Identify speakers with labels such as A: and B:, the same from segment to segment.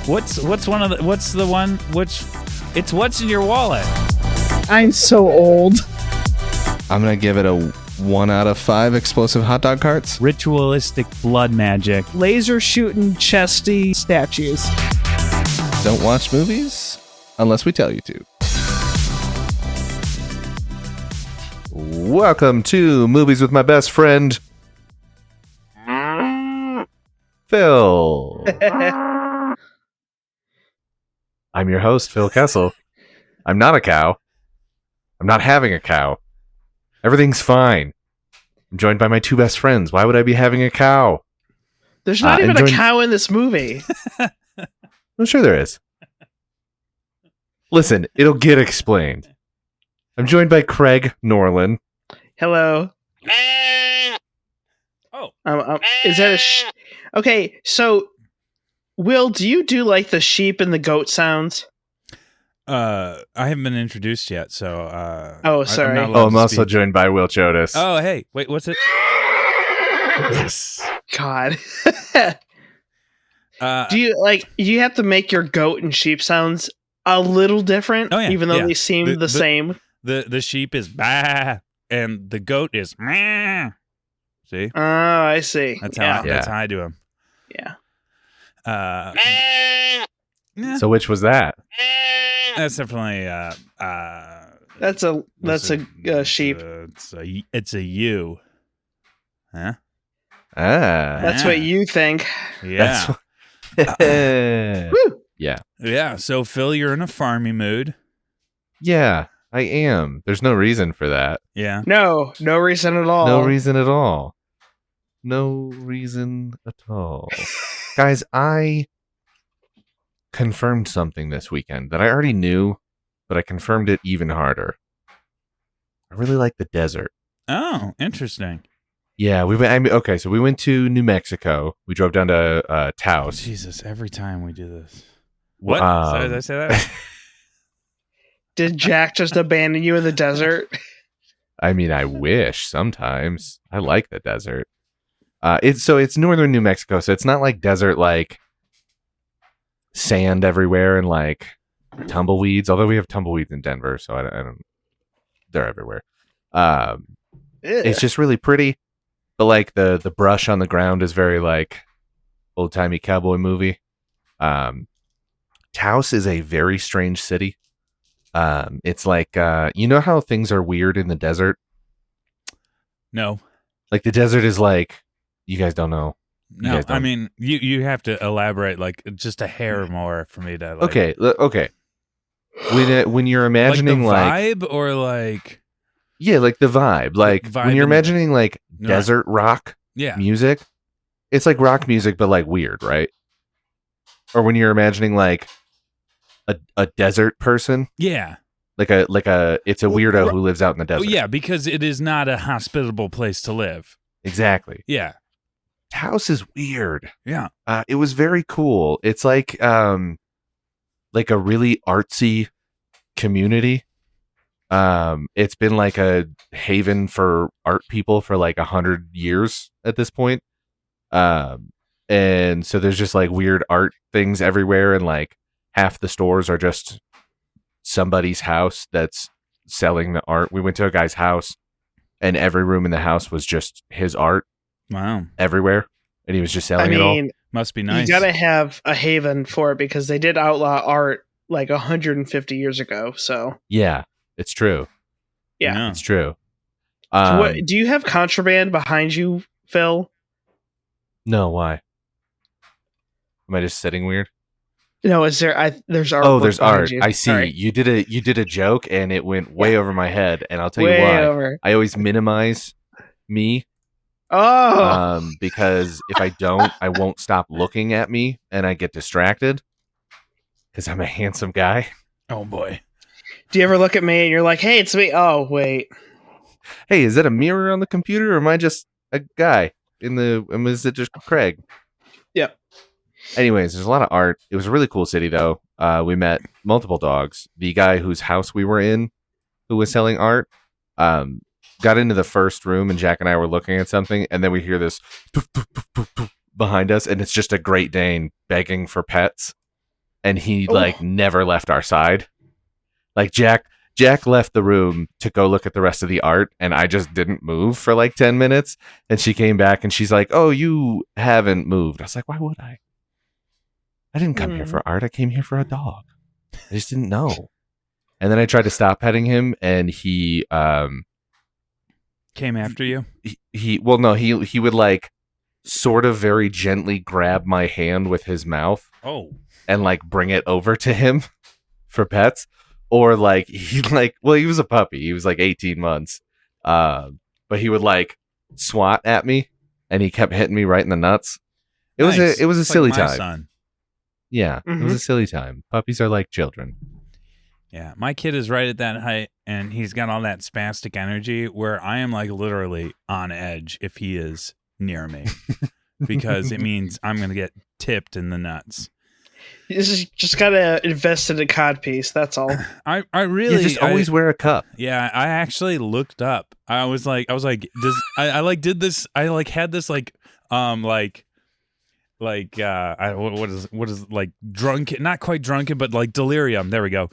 A: What's in your wallet?
B: I'm so old.
C: I'm going to give it a 1 out of 5 explosive hot dog carts.
A: Ritualistic blood magic.
B: Laser shooting chesty statues.
C: Don't watch movies unless we tell you to. Welcome to Movies with My Best Friend, Phil. I'm your host, Phil Kessel. I'm not a cow. I'm not having a cow. Everything's fine. I'm joined by my two best friends. Why would I be having a cow?
B: There's not even a cow in this movie.
C: I'm sure there is. Listen, it'll get explained. I'm joined by Craig Norland.
B: Hello.
A: Oh.
B: Is that a Okay, so Will, do you do like the sheep and the goat sounds?
A: I haven't been introduced yet, so
B: Oh, sorry.
C: I'm also joined by Will Chodas.
A: Oh, hey. Wait, what's it? Yes.
B: God. Do you have to make your goat and sheep sounds a little different, even though they seem the same?
A: The sheep is bah, and the goat is meh. See?
B: Oh, I see.
A: That's how I do them.
B: Yeah.
C: So which was that?
A: That's definitely
B: that's a sheep.
A: It's a ewe. Huh?
B: That's what you think.
A: Yeah.
B: Woo!
A: Yeah. So Phil, you're in a farmy mood.
C: Yeah, I am. There's no reason for that.
A: Yeah.
B: No reason at all.
C: No reason at all. No reason at all. Guys, I confirmed something this weekend that I already knew, but I confirmed it even harder. I really like the desert.
A: Oh, interesting.
C: Yeah, we went. So we went to New Mexico. We drove down to Taos.
A: Jesus, every time we do this. What? Did I say that?
B: Did Jack just abandon you in the desert?
C: I mean, I wish sometimes. I like the desert. It's northern New Mexico, so it's not like desert like sand everywhere and like tumbleweeds. Although we have tumbleweeds in Denver, so I don't. They're everywhere. It's just really pretty, but like the brush on the ground is very like old timey cowboy movie. Taos is a very strange city. It's like you know how things are weird in the desert?
A: No.
C: Like the desert is like, you guys don't know.
A: No, I mean you have to elaborate like just a hair more for me to like.
C: Okay. When you're imagining
A: like the vibe or like
C: like the vibe, like when you're imagining like desert rock music, it's like rock music but like weird, right? Or when you're imagining like a desert person, like a it's a weirdo who lives out in the desert.
A: Yeah, because it is not a hospitable place to live.
C: Exactly.
A: Yeah.
C: House is weird.
A: Yeah.
C: It was very cool. It's like a really artsy community. It's been like a haven for art people for like 100 years at this point. And so there's just like weird art things everywhere, and like half the stores are just somebody's house that's selling the art. We went to a guy's house, and every room in the house was just his art.
A: Wow.
C: Everywhere. And he was just selling it all.
A: Must be nice.
B: You gotta have a haven for it because they did outlaw art like 150 years ago. So
C: yeah, it's true.
B: Yeah.
C: It's true.
B: So do you have contraband behind you, Phil?
C: No, why? Am I just sitting weird?
B: No, is there? There's art.
C: Oh, there's art.
B: You.
C: I see.
B: Sorry.
C: You did a joke, and it went way over my head. And I'll tell you why.
B: Over.
C: I always minimize me.
B: Oh.
C: Because if I don't, I won't stop looking at me, and I get distracted. Because I'm a handsome guy.
A: Oh boy.
B: Do you ever look at me and you're like, "Hey, it's me"? Oh, wait.
C: Hey, is that a mirror on the computer, or am I just a guy in the? Is it just Craig?
B: Yep.
C: Anyways, there's a lot of art. It was a really cool city, though. We met multiple dogs. The guy whose house we were in, who was selling art, got into the first room, and Jack and I were looking at something, and then we hear this poof, poof, poof, poof, poof, behind us, and it's just a Great Dane begging for pets, and he never left our side. Like Jack left the room to go look at the rest of the art, and I just didn't move for like 10 minutes, and she came back and she's like, "Oh, you haven't moved." I was like, "Why would I? I didn't come here for art. I came here for a dog. I just didn't know." And then I tried to stop petting him, and he
A: came after you.
C: He would like sort of very gently grab my hand with his mouth.
A: Oh.
C: And like bring it over to him for pets. Or like he was a puppy. He was like 18 months. But he would like swat at me, and he kept hitting me right in the nuts. It was a silly time.
A: Son.
C: Yeah, It was a silly time. Puppies are like children.
A: Yeah, my kid is right at that height, and he's got all that spastic energy where I am like literally on edge if he is near me because it means I'm going to get tipped in the nuts.
B: You just gotta invest in a cod piece. That's all.
A: I really
C: just always wear a cup.
A: Yeah, I actually looked up. I was like, had this what is like drunken, not quite drunken, but like delirium. There we go.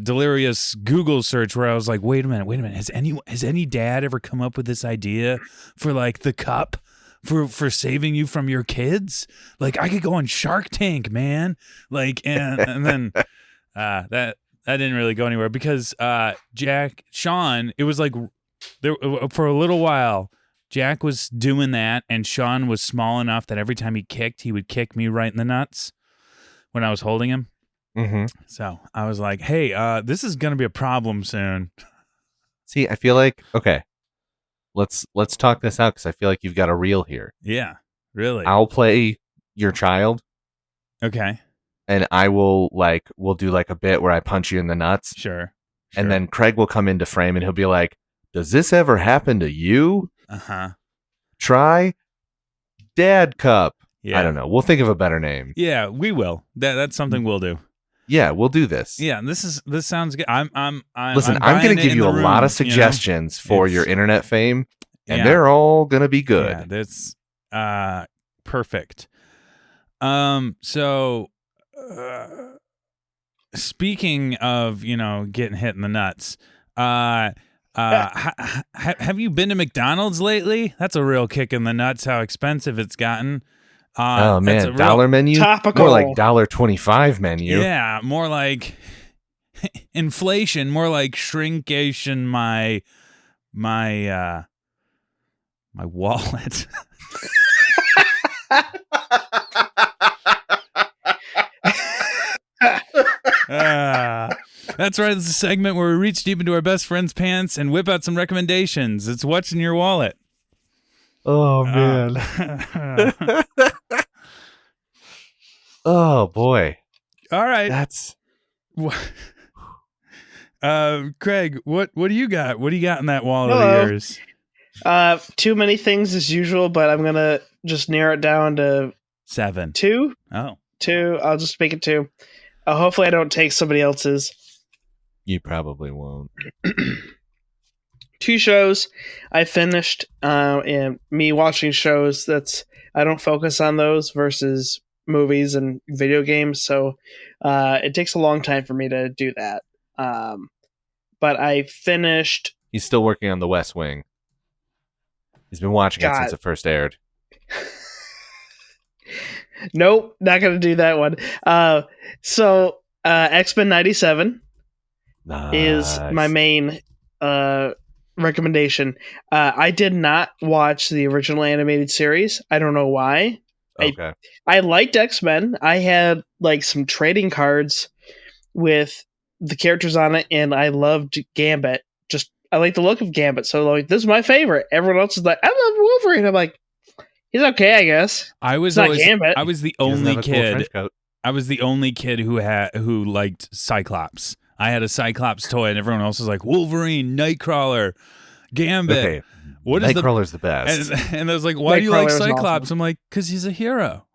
A: Delirious Google search where I was like, wait a minute. Has any dad ever come up with this idea for like the cup? For saving you from your kids? Like I could go on Shark Tank, man. Like and then that didn't really go anywhere because Sean, it was like there for a little while Jack was doing that, and Sean was small enough that every time he kicked, he would kick me right in the nuts when I was holding him.
C: Mm-hmm.
A: So I was like, hey, this is gonna be a problem soon.
C: See, I feel like okay. Let's talk this out because I feel like you've got a reel here.
A: Yeah, really.
C: I'll play your child.
A: Okay.
C: And I will we'll do like a bit where I punch you in the nuts.
A: Sure.
C: And then Craig will come into frame and he'll be like, "Does this ever happen to you?"
A: Uh-huh.
C: Try Dad Cup.
A: Yeah.
C: I don't know. We'll think of a better name.
A: Yeah, we will. That's something we'll do.
C: Yeah, we'll do this.
A: Yeah, this sounds good.
C: Listen, I'm going to give you a lot of suggestions for your internet fame, and they're all going to be good.
A: Yeah, that's perfect. So speaking of, getting hit in the nuts, have you been to McDonald's lately? That's a real kick in the nuts how expensive it's gotten.
C: Oh man, dollar menu?
B: Topical.
C: More like $1.25 menu.
A: Yeah, more like inflation, more like shrinkation my wallet. That's right. It's a segment where we reach deep into our best friend's pants and whip out some recommendations. It's what's in your wallet.
C: Oh man. Oh boy.
A: All right.
C: That's
A: Craig, what do you got? What do you got in that wallet of yours?
B: Too many things as usual, but I'm gonna just narrow it down to
A: 7.
B: 2.
A: Oh.
B: 2. I'll just make it 2. Hopefully I don't take somebody else's.
C: You probably won't.
B: 2 shows I finished, and me watching shows I don't focus on those versus movies and video games, so it takes a long time for me to do that. But I finished.
C: He's still working on The West Wing. He's been watching it since it first aired.
B: Nope, not gonna do that one. So X-Men 97 is my main recommendation. I did not watch the original animated series. I don't know why.
C: Okay.
B: I liked X-Men. I had like some trading cards with the characters on it, and I loved Gambit. I like the look of Gambit, so like this is my favorite. Everyone else is like, I love Wolverine. I'm like, he's okay, I guess.
A: I was
B: not Gambit.
A: I was the only kid. I was the only kid who liked Cyclops. I had a Cyclops toy, and everyone else was like Wolverine, Nightcrawler, Gambit.
C: Okay. What is Nightcrawler's the best.
A: And I was like, why do you like Cyclops? Awesome. I'm like, because he's a hero.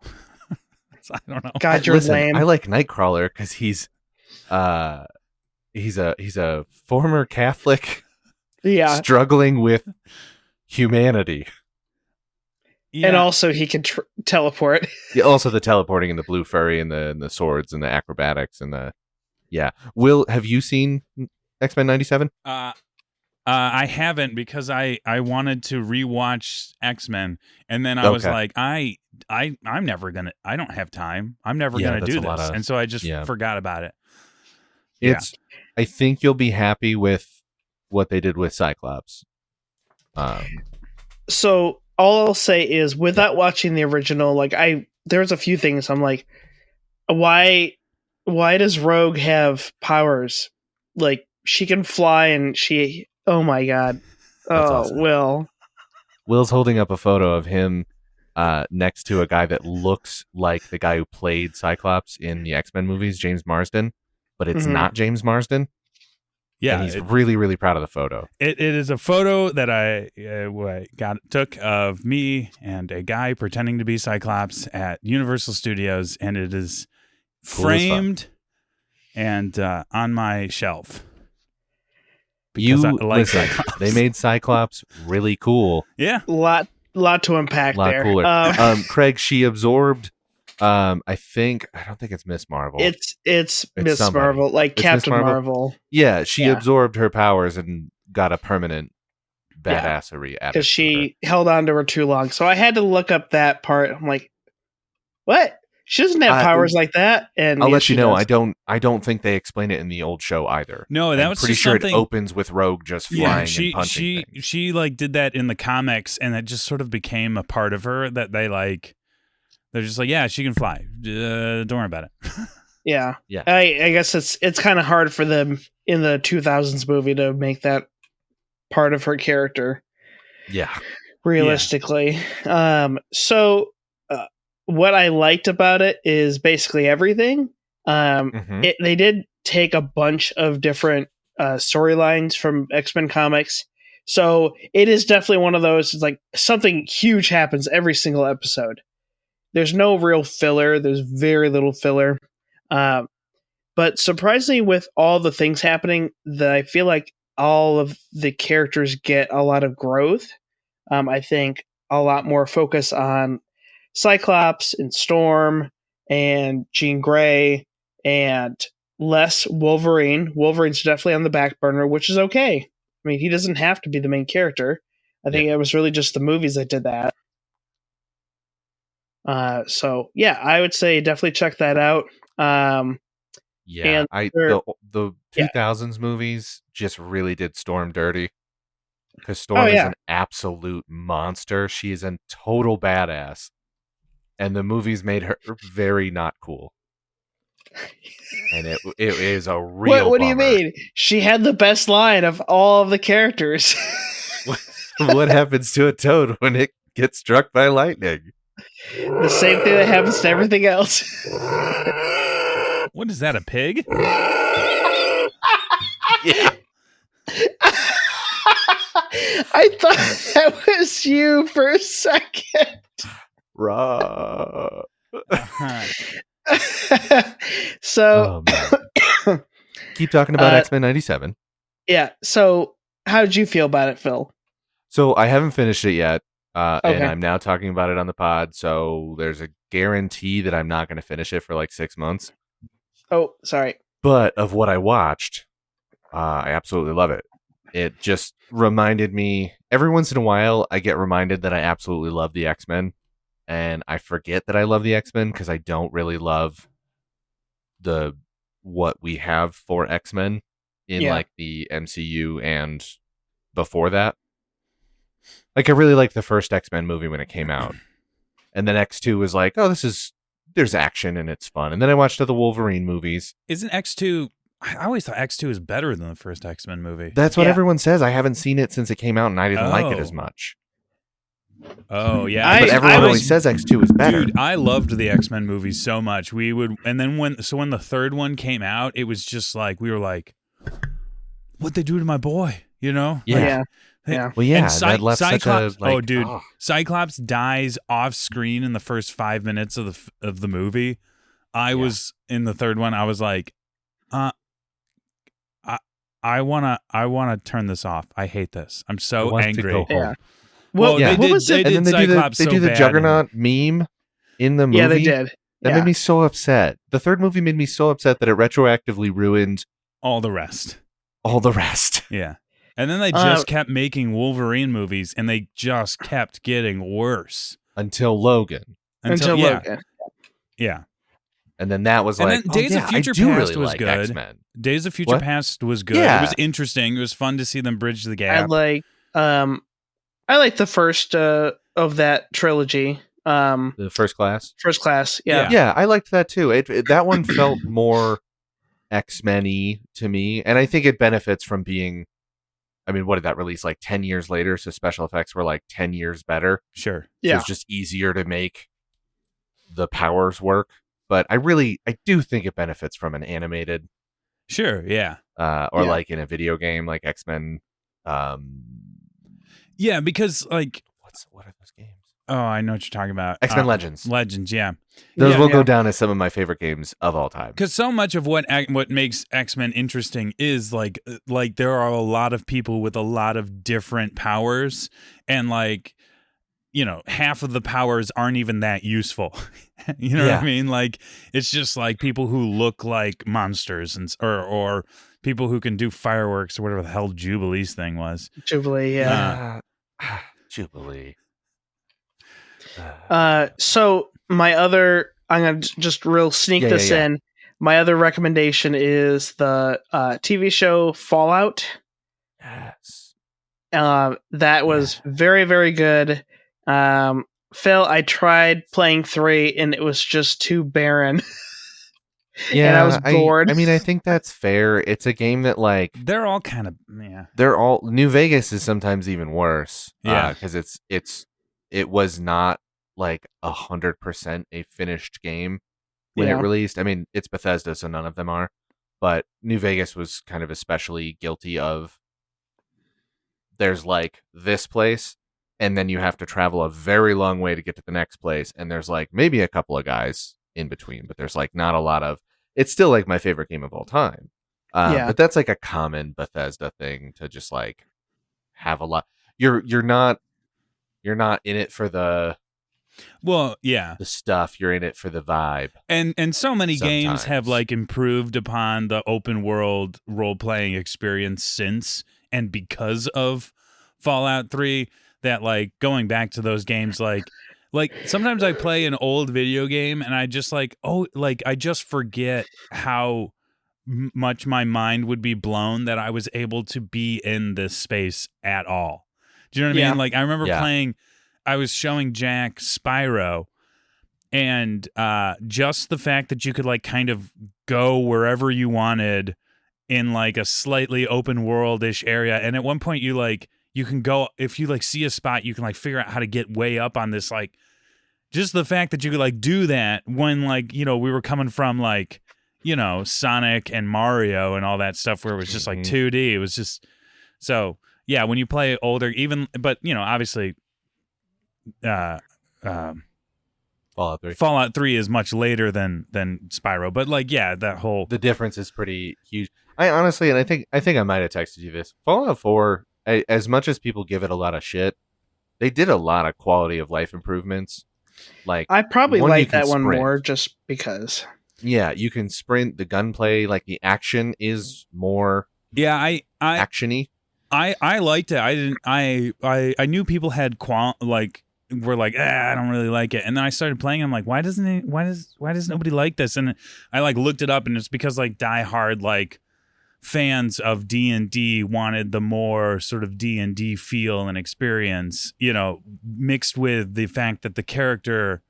A: I don't know.
B: God, you're lame.
C: I like Nightcrawler because he's a former Catholic, struggling with humanity.
A: Yeah.
B: And also he can teleport.
C: Yeah, also the teleporting and the blue furry and the swords and the acrobatics and the Will, have you seen X-Men 97?
A: I haven't, because I wanted to rewatch X-Men, and then I was like, I'm never gonna. I don't have time. I'm never gonna do this, and so I just forgot about it.
C: I think you'll be happy with what they did with Cyclops.
B: So all I'll say is, without watching the original, like there's a few things I'm like, why does Rogue have powers? Like, she can fly, and she. Oh my god!
C: Awesome. Will's holding up a photo of him next to a guy that looks like the guy who played Cyclops in the X-Men movies, James Marsden, but it's not James Marsden.
A: Yeah,
C: and he's really, really proud of the photo.
A: It is a photo that I took of me and a guy pretending to be Cyclops at Universal Studios, and it is framed and on my shelf. Because
C: listen, they made Cyclops really cool.
A: Yeah,
B: lot to unpack there.
C: Cooler. Craig, she absorbed. I don't think it's Miss Marvel.
B: It's Miss Marvel, like it's Captain Marvel.
C: Yeah, she absorbed her powers and got a permanent badassery at it.
B: Because she held on to her too long. So I had to look up that part. I'm like, what? She doesn't have powers like that. And
C: I'll let you know, I don't think they explain it in the old show either.
A: No, that was
C: pretty
A: just
C: sure
A: something...
C: it opens with Rogue just flying and punching things.
A: She like did that in the comics, and that just sort of became a part of her that they're just like, yeah, she can fly. Don't worry about it.
B: Yeah. I guess it's kind of hard for them in the 2000s movie to make that part of her character.
C: Yeah.
B: Realistically. Yeah. What I liked about it is basically everything. They did take a bunch of different storylines from X-Men comics. So it is definitely one of those, it's like something huge happens every single episode. There's no real filler. There's very little filler. But surprisingly, with all the things happening, I feel like all of the characters get a lot of growth. I think a lot more focus on Cyclops and Storm and Jean Grey, and less Wolverine. Wolverine's definitely on the back burner, which is okay. I mean, he doesn't have to be the main character. I think it was really just the movies that did that. So yeah, I would say definitely check that out.
C: The 2000s movies just really did Storm dirty, because Storm is an absolute monster. She is a total badass, and the movies made her very not cool. And it is a real.
B: What do you mean? She had the best line of all of the characters.
C: What happens to a toad when it gets struck by lightning?
B: The same thing that happens to everything else.
A: What is that, a pig?
C: Yeah.
B: I thought that was you for a second. So
C: keep talking about X-Men 97.
B: Yeah. So how did you feel about it, Phil?
C: So I haven't finished it yet. And I'm now talking about it on the pod, so there's a guarantee that I'm not going to finish it for like 6 months.
B: Oh, sorry.
C: But of what I watched, I absolutely love it. It just reminded me, every once in a while, I get reminded that I absolutely love the X-Men, and I forget that I love the X-Men because I don't really love what we have for X-Men in like the MCU and before that. Like, I really liked the first X-Men movie when it came out. And then X2 was like, oh, there's action and it's fun. And then I watched the Wolverine movies.
A: Isn't X2, I always thought X2 is better than the first X-Men movie.
C: That's what everyone says. I haven't seen it since it came out, and I didn't like it as much.
A: Oh, yeah.
C: But everyone always says X2 is better.
A: Dude, I loved the X-Men movies so much. And then when the third one came out, it was just like, we were like, what'd they do to my boy? You know?
B: Yeah.
C: Yeah. Well, yeah, that left
A: Cyclops,
C: such a,
A: like, Cyclops dies off screen in the first 5 minutes of the movie. I was in the third one. I was like, I wanna turn this off. I hate this. I'm so angry.
B: Well,
A: yeah.
B: what was it?
A: And
C: then they do the Juggernaut meme in the movie.
B: Yeah, they did.
C: That made me so upset. The third movie made me so upset that it retroactively ruined
A: all the rest. Yeah. And then they just kept making Wolverine movies, and they just kept getting worse.
C: Until Logan.
B: Logan.
A: Yeah.
C: And then that was like,
A: Days of Future Past was good.
C: X-Men.
A: Days of Future Past was good.
C: Yeah.
A: It was interesting. It was fun to see them bridge the gap.
B: I like the first of that trilogy.
C: The First Class.
B: First Class, yeah.
C: Yeah, I liked that too. That one felt more X-Men-y to me, and I think it benefits from being. I mean, what did that release like 10 years later? So special effects were like 10 years better.
A: Sure.
B: Yeah.
C: So it's just easier to make the powers work. But I do think it benefits from an animated.
A: Sure. Yeah.
C: Or like in a video game, like X-Men.
A: Yeah, because like.
C: What are those games?
A: Oh, I know what you're talking about.
C: X-Men Legends.
A: Legends, yeah.
C: Those will go down as some of my favorite games of all time.
A: Because so much of what makes X-Men interesting is like there are a lot of people with a lot of different powers, and like, you know, half of the powers aren't even that useful. You know what I mean? Like, it's just like people who look like monsters or people who can do fireworks or whatever the hell Jubilee's thing was.
B: Jubilee, yeah.
C: Jubilee.
B: So my other, I'm gonna just real sneak this in. My other recommendation is the TV show Fallout.
C: Yes.
B: That was very, very good. Phil, I tried playing 3 and it was just too barren.
C: Yeah,
B: and I was bored.
C: I mean, I think that's fair. It's a game that like
A: they're all kind of
C: New Vegas is sometimes even worse.
A: Yeah,
C: because it was not like 100% a finished game when it released. I mean, it's Bethesda, so none of them are. But New Vegas was kind of especially guilty of. There's like this place, and then you have to travel a very long way to get to the next place, and there's like maybe a couple of guys in between, but there's like not a lot of. It's still like my favorite game of all time. But that's like a common Bethesda thing to just like have a lot. You're not in it for the the stuff. You're in it for the vibe.
A: And so many games have like improved upon the open world role playing experience since, and because of Fallout 3, that like going back to those games, like sometimes I play an old video game and I just I just forget how much my mind would be blown that I was able to be in this space at all. Do you know what I mean? Like I remember playing, I was showing Jack Spyro, and just the fact that you could like kind of go wherever you wanted in like a slightly open world-ish area, and at one point you can go, if you like see a spot, you can like figure out how to get way up on this, like just the fact that you could like do that when like, you know, we were coming from like, you know, Sonic and Mario and all that stuff where it was just like 2D. It was just so yeah, when you play older, even, but you know, obviously Fallout 3 is much later than Spyro, but like the
C: difference is pretty huge. I honestly, and I think I might have texted you this. Fallout 4, as much as people give it a lot of shit, they did a lot of quality of life improvements. Like
B: I probably like that one more just because.
C: Yeah, you can sprint. The gunplay, like the action, is more.
A: Yeah, I
C: actiony.
A: I liked it. I knew people had were like, I don't really like it, and then I started playing. I'm like, why does nobody like this? And I like looked it up, and it's because like diehard like fans of D&D wanted the more sort of D&D feel and experience, you know, mixed with the fact that the character,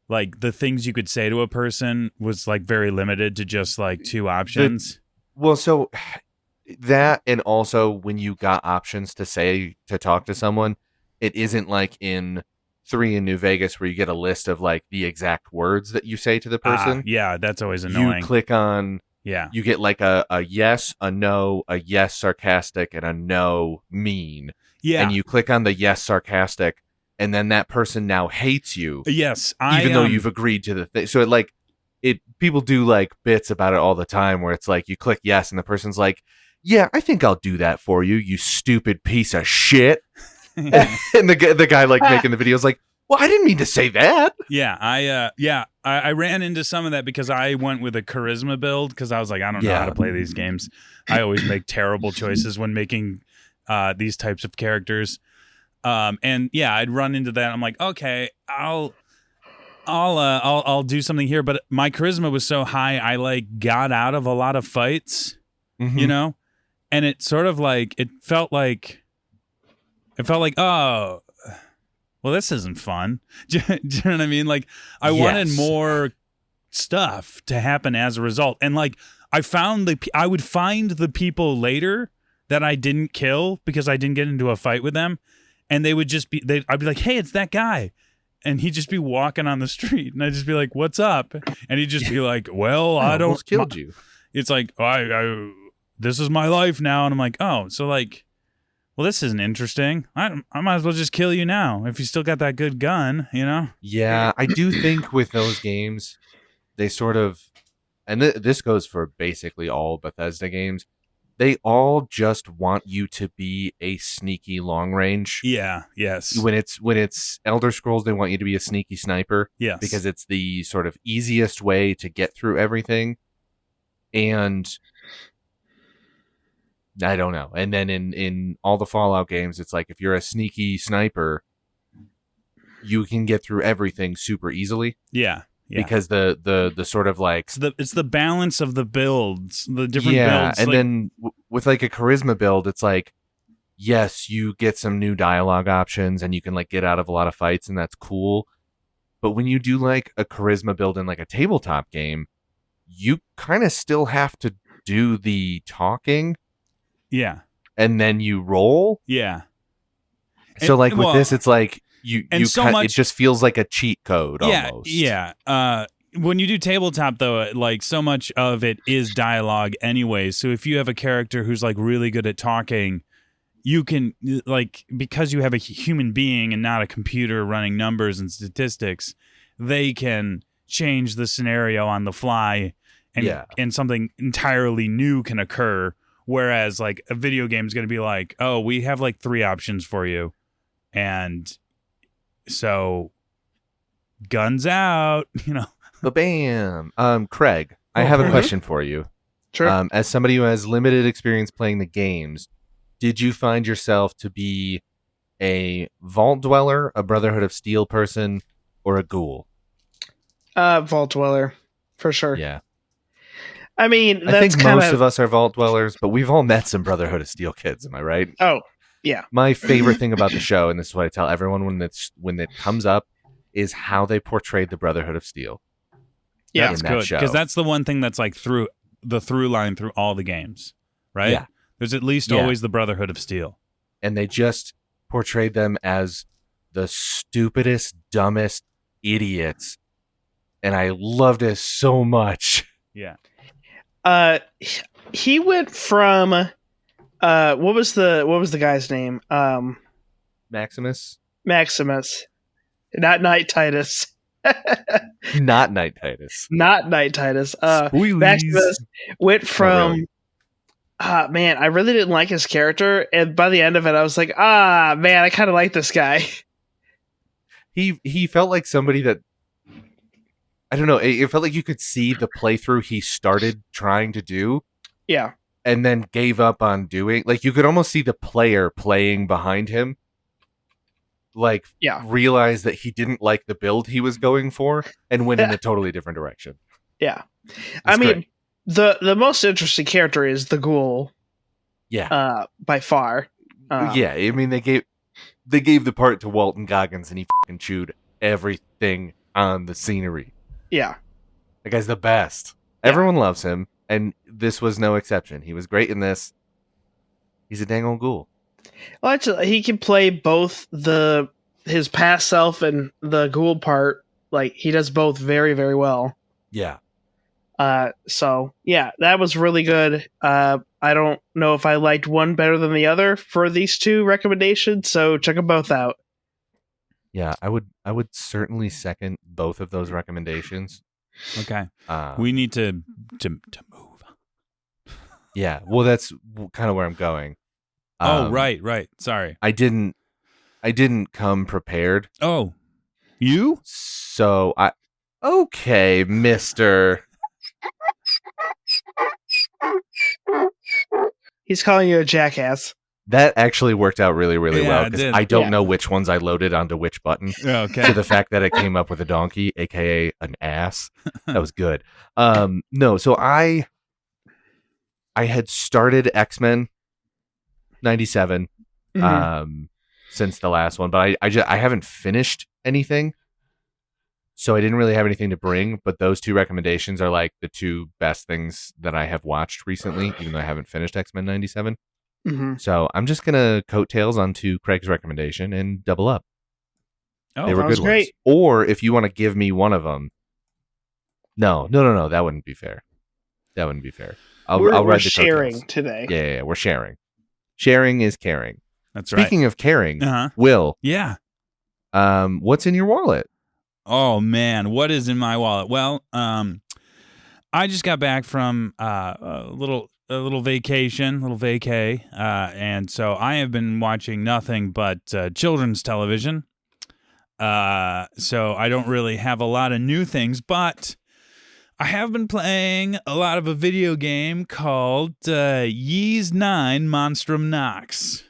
A: like the things you could say to a person was like very limited to just like 2 options.
C: So that, and also when you got options to talk to someone, it isn't like in 3 in New Vegas where you get a list of like the exact words that you say to the person.
A: Yeah, that's always annoying.
C: You click on, you get like a yes, a no, a yes sarcastic, and a no mean. Yeah. And you click on the yes sarcastic, and then that person now hates you.
A: Yes.
C: Even though you've agreed to the thing. So people do like bits about it all the time where it's like you click yes and the person's like, yeah, I think I'll do that for you, you stupid piece of shit. And the guy like making the videos like, well, I didn't mean to say that.
A: Yeah, I ran into some of that because I went with a charisma build because I was like, I don't know how to play these games. I always make terrible choices when making these types of characters. And yeah, I'd run into that. I'm like, okay, I'll do something here. But my charisma was so high, I like got out of a lot of fights, you know, and it sort of like it felt like, oh, well, this isn't fun. Do you know what I mean? Like, I wanted more stuff to happen as a result. And like, I would find the people later that I didn't kill because I didn't get into a fight with them. And they would just I'd be like, hey, it's that guy. And he'd just be walking on the street. And I'd just be like, what's up? And he'd just be like, well, I don't.
C: Killed you.
A: It's like, I this is my life now. And I'm like, oh, so like, well, this isn't interesting. I might as well just kill you now if you still got that good gun, you know?
C: Yeah, I do think with those games, they sort of, and this goes for basically all Bethesda games, they all just want you to be a sneaky long range.
A: Yeah, yes.
C: When it's Elder Scrolls, they want you to be a sneaky sniper.
A: Yes.
C: Because it's the sort of easiest way to get through everything. And I don't know. And then in all the Fallout games, it's like if you're a sneaky sniper, you can get through everything super easily.
A: Yeah. Yeah.
C: Because the sort of like
A: it's the balance of the builds, the different builds.
C: And then with like a charisma build, it's like, yes, you get some new dialogue options and you can like get out of a lot of fights and that's cool. But when you do like a charisma build in like a tabletop game, you kind of still have to do the talking.
A: Yeah.
C: And then you roll.
A: Yeah.
C: So like with this, it's like it just feels like a cheat code almost.
A: Yeah. When you do tabletop though, like so much of it is dialogue anyway. So if you have a character who's like really good at talking, you can like, because you have a human being and not a computer running numbers and statistics, they can change the scenario on the fly and something entirely new can occur. Whereas like a video game is going to be like, oh, we have like 3 options for you. And so guns out, you know.
C: Bam. Craig, I have a question for you.
B: Sure.
C: As somebody who has limited experience playing the games, did you find yourself to be a Vault Dweller, a Brotherhood of Steel person, or a ghoul?
B: Vault Dweller, for sure.
C: Yeah.
B: I mean,
C: I think most of us are Vault Dwellers, but we've all met some Brotherhood of Steel kids. Am I right?
B: Oh, yeah.
C: My favorite thing about the show, and this is what I tell everyone when it comes up, is how they portrayed the Brotherhood of Steel.
A: Yeah, that's good because that's the one thing that's like through line through all the games, right?
C: Yeah.
A: There's at least always the Brotherhood of Steel,
C: and they just portrayed them as the stupidest, dumbest idiots, and I loved it so much.
A: Yeah.
B: He went from what was the guy's name?
C: Maximus,
B: not Knight Titus.
C: Not Knight Titus.
B: Maximus went from man, I really didn't like his character, and by the end of it I was like, man, I kind of like this guy.
C: He felt like somebody that, I don't know, it felt like you could see the playthrough he started trying to do.
B: Yeah.
C: And then gave up on doing. Like, you could almost see the player playing behind him. Like, realize that he didn't like the build he was going for and went in a totally different direction.
B: Yeah. I mean, the most interesting character is the ghoul.
C: Yeah.
B: By far.
C: Yeah, I mean, they gave the part to Walton Goggins and he fucking chewed everything on the scenery.
B: Yeah.
C: The guy's the best. Yeah. Everyone loves him, and this was no exception. He was great in this. He's a dang old ghoul.
B: Well, actually, he can play both his past self and the ghoul part. Like, he does both very, very well.
C: Yeah.
B: So, yeah, that was really good. I don't know if I liked one better than the other for these 2 recommendations, so check them both out.
C: Yeah, I would certainly second both of those recommendations.
A: Okay. We need to move.
C: Yeah, well, that's kind of where I'm going.
A: Right. Sorry.
C: I didn't I didn't come prepared.
A: Oh, you?
C: So okay, Mister.
B: He's calling you a jackass.
C: That actually worked out really, really well because I don't know which ones I loaded onto which button.
A: Okay.
C: So the fact that it came up with a donkey, aka an ass, that was good. No, so I had started X-Men 97 since the last one, but I haven't finished anything. So I didn't really have anything to bring, but those two recommendations are like the two best things that I have watched recently, even though I haven't finished X-Men 97. So I'm just going to coattails onto Craig's recommendation and double up.
B: Oh,
C: they were good ones. Or if you want to give me one of them. No. That wouldn't be fair. I'll
B: we're
C: ride the
B: sharing
C: coattails
B: today.
C: Yeah, we're sharing. Sharing is caring.
A: That's right.
C: Speaking of caring, Will.
A: Yeah.
C: What's in your wallet?
A: Oh man, what is in my wallet? Well, I just got back from a little vacation, vacay, and so I have been watching nothing but children's television. So I don't really have a lot of new things, but I have been playing a lot of a video game called Ys 9 Monstrum Nox.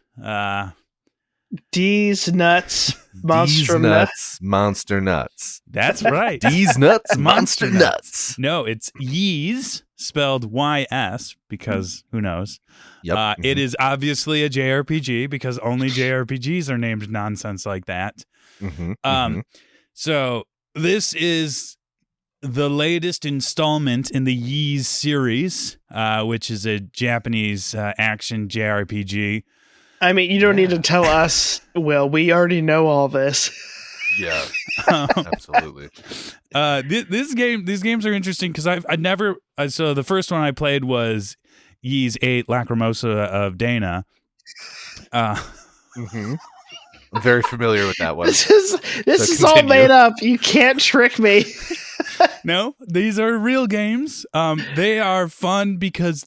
B: D's nuts, monster nuts.
C: Monster nuts.
A: That's right.
C: D's nuts, monster nuts.
A: No, it's Ys, spelled Y-S, because who knows?
C: Yep.
A: It is obviously a JRPG, because only JRPGs are named nonsense like that. So this is the latest installment in the Ys series, which is a Japanese action JRPG.
B: I mean, you don't need to tell us, Will. We already know all this.
C: Yeah, absolutely.
A: These games are interesting because I never. So the first one I played was Ys 8 Lacrimosa of Dana.
C: I'm very familiar with that one.
B: This is all made up. You can't trick me.
A: No, these are real games. They are fun because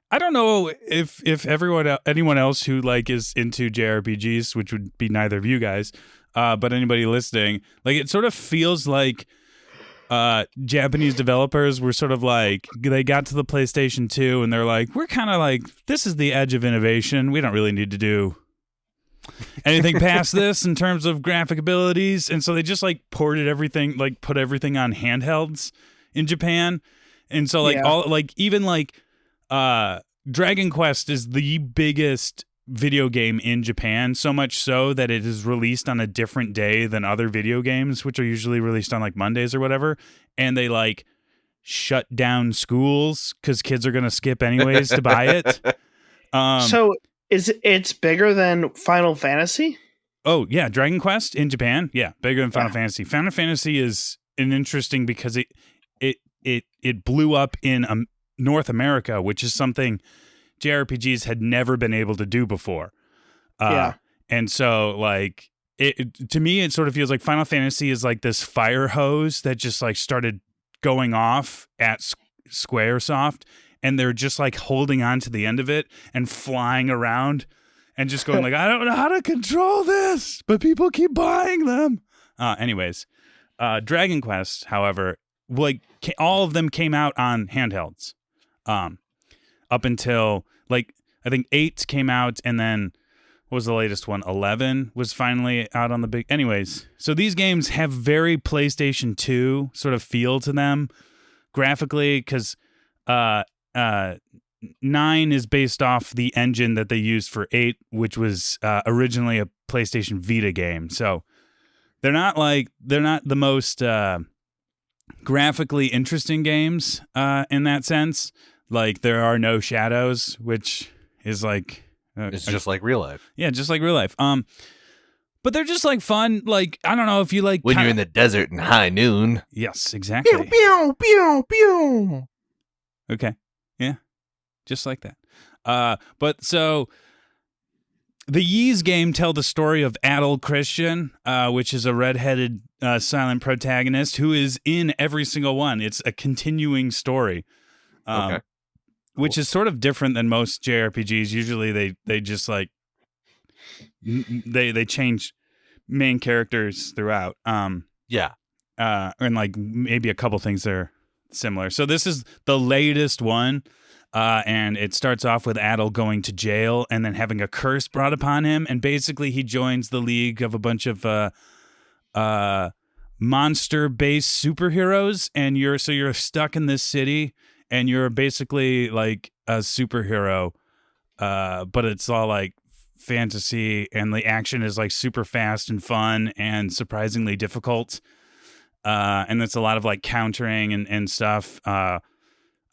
A: I don't know if anyone else who like is into JRPGs, which would be neither of you guys, but anybody listening, like it sort of feels like Japanese developers were sort of like they got to the PlayStation 2 and they're like, we're kind of like, this is the edge of innovation. We don't really need to do anything past this in terms of graphic abilities, and so they just like ported everything, like put everything on handhelds in Japan, and so like all like even like. Dragon Quest is the biggest video game in Japan, so much so that it is released on a different day than other video games, which are usually released on like Mondays or whatever, and they like shut down schools because kids are going to skip anyways to buy it.
B: So it's bigger than Final Fantasy?
A: Oh yeah, Dragon Quest in Japan, yeah, bigger than Final Fantasy. Final Fantasy is an interesting because it blew up in North America, which is something JRPGs had never been able to do before. And so like to me, it sort of feels like Final Fantasy is like this fire hose that just like started going off at Squaresoft, and they're just like holding on to the end of it and flying around and just going like, I don't know how to control this, but people keep buying them. Anyways, Dragon Quest, however, like all of them came out on handhelds. Up until like I think 8 came out, and then what was the latest one? 11 was finally out on the big. Anyways, so these games have very PlayStation 2 sort of feel to them graphically, because 9 is based off the engine that they used for 8, which was originally a PlayStation Vita game. So they're not the most graphically interesting games in that sense. Like there are no shadows, which is like
C: it's just like real life.
A: Yeah, just like real life. But they're just like fun. Like I don't know if you like
C: when you're in the desert in high noon.
A: Yes, exactly.
C: Pew, pew, pew, pew.
A: Okay, yeah, just like that. But so the Ys game tell the story of Adel Christian, which is a redheaded silent protagonist who is in every single one. It's a continuing story. Which is sort of different than most JRPGs. Usually they just like they change main characters throughout.
C: Yeah.
A: And like maybe a couple things are similar. So this is the latest one. And it starts off with Adel going to jail and then having a curse brought upon him. And basically he joins the league of a bunch of monster-based superheroes. And you're stuck in this city and you're basically like a superhero. But it's all like fantasy and the action is like super fast and fun and surprisingly difficult. And it's a lot of like countering and stuff.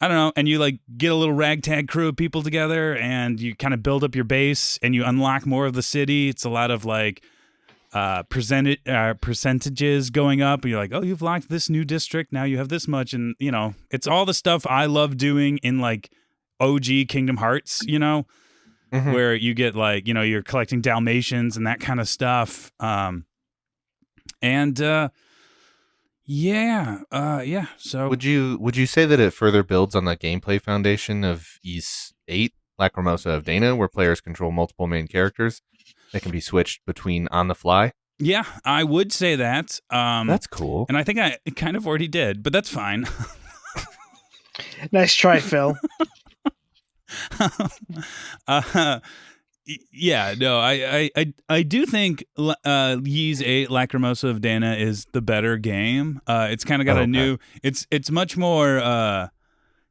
A: I don't know. And you like get a little ragtag crew of people together and you kind of build up your base and you unlock more of the city. It's a lot of like percentages going up. And you're like, oh, you've locked this new district. Now you have this much. And, you know, it's all the stuff I love doing in like OG Kingdom Hearts, you know, where you get like, you know, you're collecting Dalmatians and that kind of stuff. Yeah. So
C: would you say that it further builds on the gameplay foundation of Ys 8, Lacrimosa of Dana, where players control multiple main characters that can be switched between on the fly?
A: Yeah, I would say that.
C: That's cool.
A: And I think I kind of already did, but that's fine.
B: Nice try, Phil.
A: Yeah, no, I do think Ys 8 Lacrimosa of Dana is the better game. It's kind of got a new. It's much more.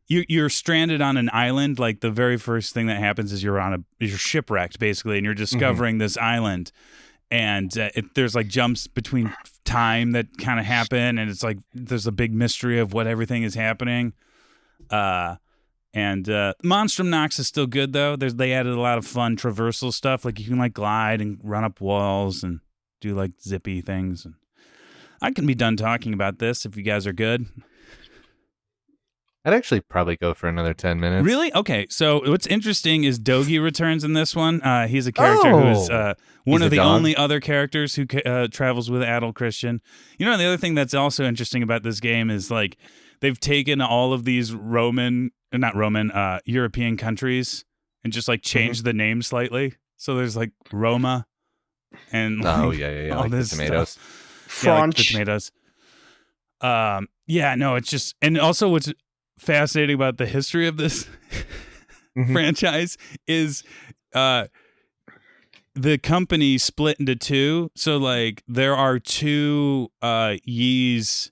A: You're stranded on an island. Like the very first thing that happens is you're shipwrecked basically, and you're discovering this island, and there's like jumps between time that kind of happen, and it's like there's a big mystery of what everything is happening. And Monstrum Nox is still good though. They added a lot of fun traversal stuff, like you can like glide and run up walls and do like zippy things. And I can be done talking about this if you guys are good.
C: I'd actually probably go for another 10 minutes.
A: Really? Okay. So what's interesting is Dogi returns in this one. He's a character who's one of the only other characters who travels with Adel Christian. You know, the other thing that's also interesting about this game is like they've taken all of these European countries and just like changed the name slightly. So there's like Roma and like,
C: all
A: like
C: this the tomatoes.
B: French.
A: Yeah, like the tomatoes. It's just, and also what's fascinating about the history of this franchise is the company split into two. So like there are two Ys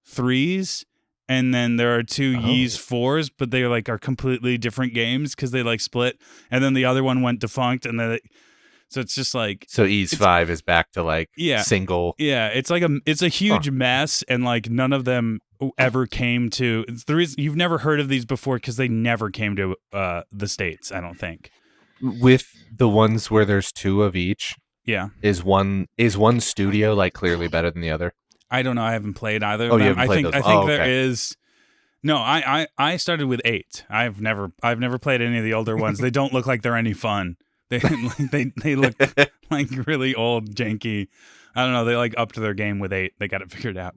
A: 3s. And then there are two Ys 4s, but they are completely different games because they like split. And then the other one went defunct, and then so it's just like
C: Ys 5 is back to like single.
A: Yeah, it's like it's a huge mess, and like none of them ever came to. It's the reason you've never heard of these before because they never came to the States. I don't think.
C: With the ones where there's two of each, is one studio like clearly better than the other?
A: I don't know. I haven't played either.
C: Oh, you haven't played those?
A: I think there is. No, I started with 8. I've never played any of the older ones. They don't look like they're any fun. They look like really old, janky. I don't know. They like upped their game with 8. They got it figured out.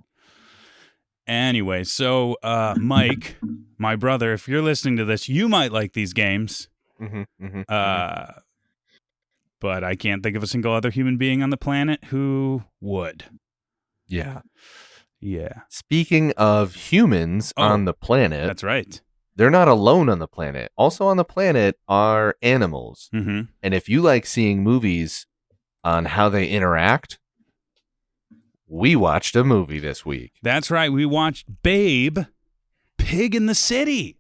A: Anyway, so Mike, my brother, if you're listening to this, you might like these games. But I can't think of a single other human being on the planet who would.
C: Yeah.
A: Speaking
C: of humans on the planet.
A: That's right.
C: They're not alone on the planet. Also on the planet are animals.
A: Mm-hmm.
C: And if you like seeing movies on how they interact, we watched a movie this week.
A: That's right. We watched Babe, Pig in the City.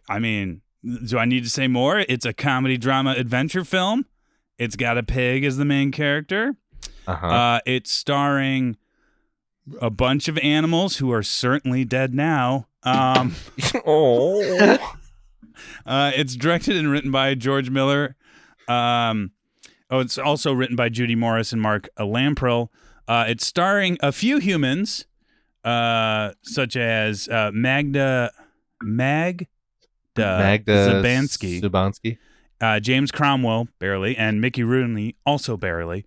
A: I mean, do I need to say more? It's a comedy, drama, adventure film. It's got a pig as the main character. It's starring a bunch of animals who are certainly dead now. It's directed and written by George Miller. It's also written by Judy Morris and Mark Lamprell. It's starring a few humans, such as Magda
C: Zubanski,
A: James Cromwell, barely, and Mickey Rooney, also barely.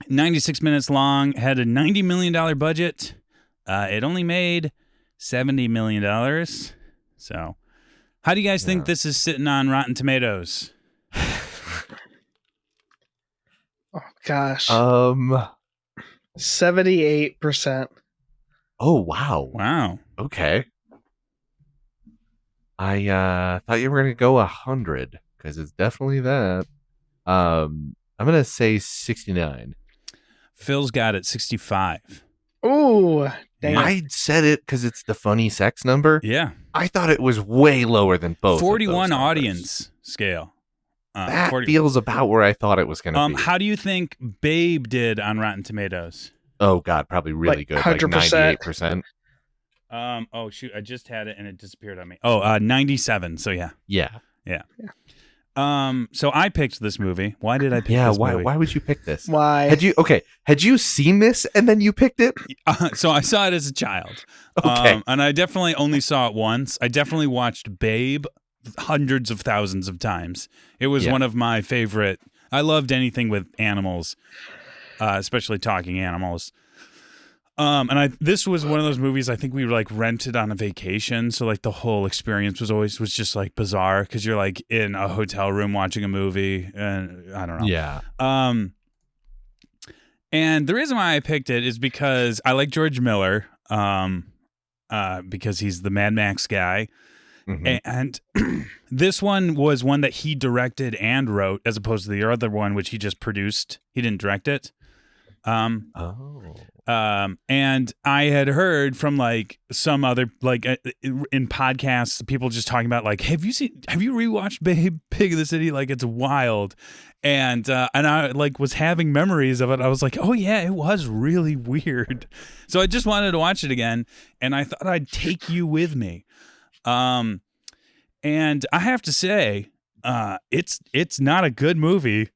A: 96 minutes long, had a $90 million budget. It only made $70 million. So, how do you guys think this is sitting on Rotten Tomatoes?
B: Gosh. 78%.
C: Oh wow.
A: Wow.
C: Okay. I thought you were gonna go 100 because it's definitely that. I'm gonna say 69.
A: Phil's got it 65.
B: Ooh, dang it.
C: I said it because it's the funny sex number.
A: Yeah.
C: I thought it was way lower than both.
A: 41 audience scale.
C: That feels about where I thought it was going to be.
A: How do you think Babe did on Rotten Tomatoes?
C: Oh God, probably really good,
B: 100%.
C: like 98%.
A: Oh shoot, I just had it and it disappeared on me. Oh, 97. So yeah.
C: Yeah.
A: So I picked this movie. Why did I pick this movie?
C: Why would you pick this?
B: Why?
C: Had you seen this and then you picked it?
A: So I saw it as a child.
C: Okay.
A: And I definitely only saw it once. I definitely watched Babe hundreds of thousands of times. It was one of my favorite. I loved anything with animals, especially talking animals. And this was one of those movies I think we like rented on a vacation, so like the whole experience was just like bizarre because you're like in a hotel room watching a movie, and I don't know.
C: Yeah.
A: And the reason why I picked it is because I like George Miller, because he's the Mad Max guy, and this one was one that he directed and wrote, as opposed to the other one which he just produced. He didn't direct it. And I had heard from like some other like in podcasts, people just talking about like, have you rewatched Babe Pig of the City? Like it's wild. And I like was having memories of it. I was like, oh yeah, it was really weird. So I just wanted to watch it again, and I thought I'd take you with me. And I have to say, it's not a good movie.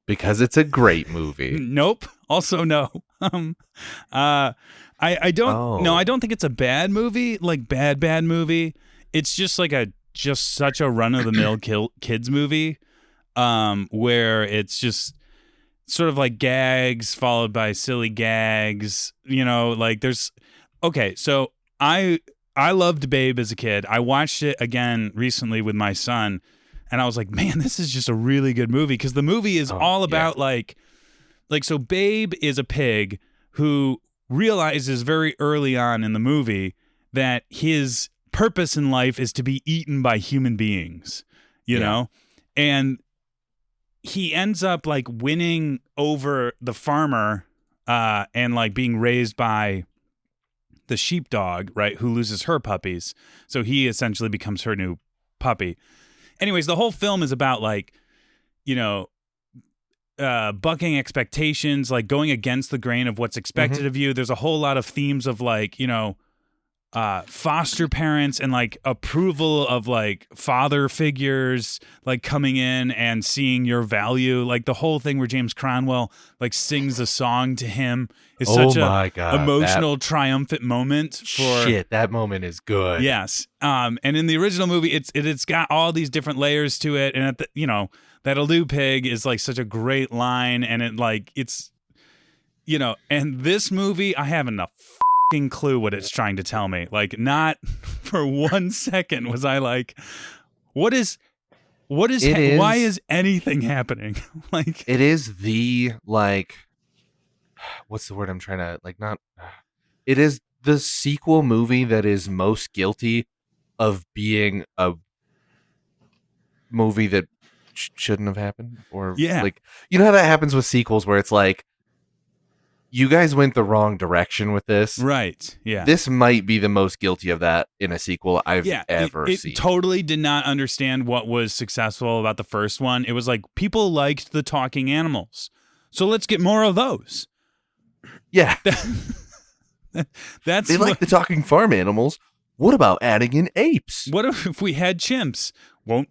C: Because it's a great movie.
A: Nope. Also, no. I don't. No, I don't think it's a bad movie. Like bad movie. It's just like such a run of the mill kids movie, where it's just sort of like gags followed by silly gags. You know, like there's. Okay, so I loved Babe as a kid. I watched it again recently with my son. And I was like, man, this is just a really good movie, because the movie is all about like so Babe is a pig who realizes very early on in the movie that his purpose in life is to be eaten by human beings, you know? And he ends up like winning over the farmer and like being raised by the sheepdog, right, who loses her puppies. So he essentially becomes her new puppy. Anyways, the whole film is about like, you know, bucking expectations, like going against the grain of what's expected of you. There's a whole lot of themes of like, you know, foster parents and like approval of like father figures, like coming in and seeing your value. Like the whole thing where James Cromwell like sings a song to him is such a emotional, triumphant moment.
C: That moment is good.
A: Yes. And in the original movie, it's got all these different layers to it, and at the, you know, that Aloo pig is like such a great line, and it like it's, you know, and this movie I haven't a fucking clue what it's trying to tell me. Like not for 1 second was I like, why is anything happening? Like
C: it is the like. What's the word I'm trying to like? Not. It is the sequel movie that is most guilty of being a movie that shouldn't have happened, or like, you know how that happens with sequels where it's like, you guys went the wrong direction with this,
A: right? Yeah,
C: this might be the most guilty of that in a sequel I've ever seen.
A: It totally did not understand what was successful about the first one. It was like people liked the talking animals, so let's get more of those.
C: Yeah. They like the talking farm animals. What about adding in apes?
A: What if we had chimps?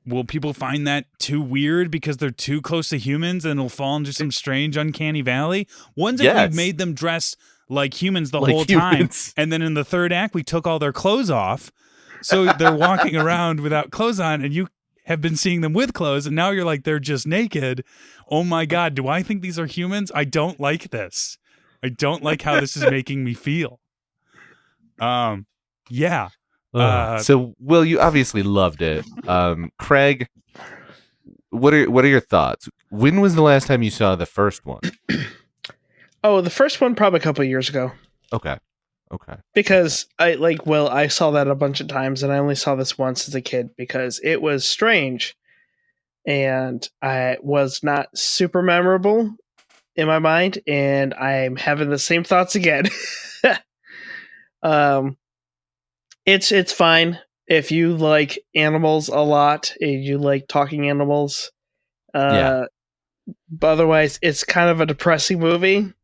A: Will people find that too weird because they're too close to humans and it'll fall into some strange uncanny valley? One's if we've made them dress like humans the whole time, and then in the third act we took all their clothes off, so they're walking around without clothes on, and you have been seeing them with clothes, and now you're like they're just naked. Oh my God, do I think these are humans? I don't like this. I don't like how this is making me feel. Yeah.
C: So, Will, you obviously loved it. Craig, what are your thoughts? When was the last time you saw the first one?
B: Oh, the first one probably a couple of years ago.
C: Okay.
B: Because I saw that a bunch of times, and I only saw this once as a kid because it was strange, and I was not super memorable in my mind, and I'm having the same thoughts again. It's fine if you like animals a lot and you like talking animals. But otherwise, it's kind of a depressing movie.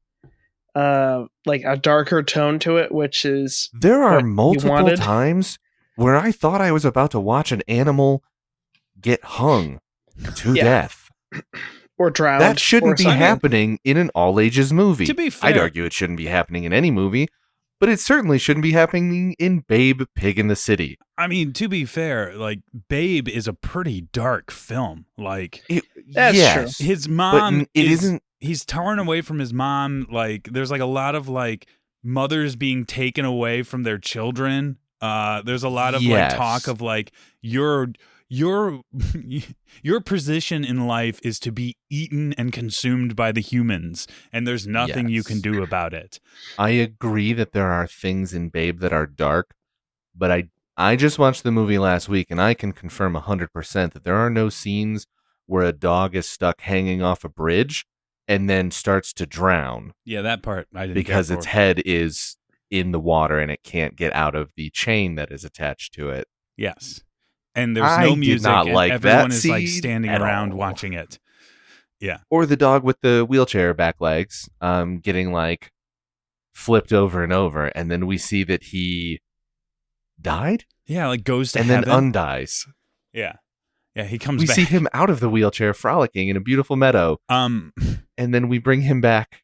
B: Like a darker tone to it, which is
C: there are multiple times where I thought I was about to watch an animal get hung to death
B: or drowned.
C: That shouldn't be happening in an all ages movie.
A: To be fair,
C: I'd argue it shouldn't be happening in any movie, but it certainly shouldn't be happening in Babe, Pig in the City.
A: I mean, to be fair, like Babe is a pretty dark film. Like
B: that's
A: true. His mom isn't. He's torn away from his mom. Like there's like a lot of like mothers being taken away from their children. There's a lot of like talk of like your position in life is to be eaten and consumed by the humans, and there's nothing you can do about it.
C: I agree that there are things in Babe that are dark, but I just watched the movie last week, and I can confirm 100% that there are no scenes where a dog is stuck hanging off a bridge and then starts to drown.
A: Yeah, that part I didn't
C: because its head is in the water and it can't get out of the chain that is attached to it.
A: Yes. And there's no music.
C: Did not like
A: everyone
C: that
A: is like standing around watching it. Yeah.
C: Or the dog with the wheelchair back legs, getting like flipped over and over, and then we see that he died.
A: Yeah, like goes to
C: and
A: heaven.
C: Then undies.
A: Yeah. Yeah, he comes
C: we
A: back.
C: See him out of the wheelchair frolicking in a beautiful meadow. And then we bring him back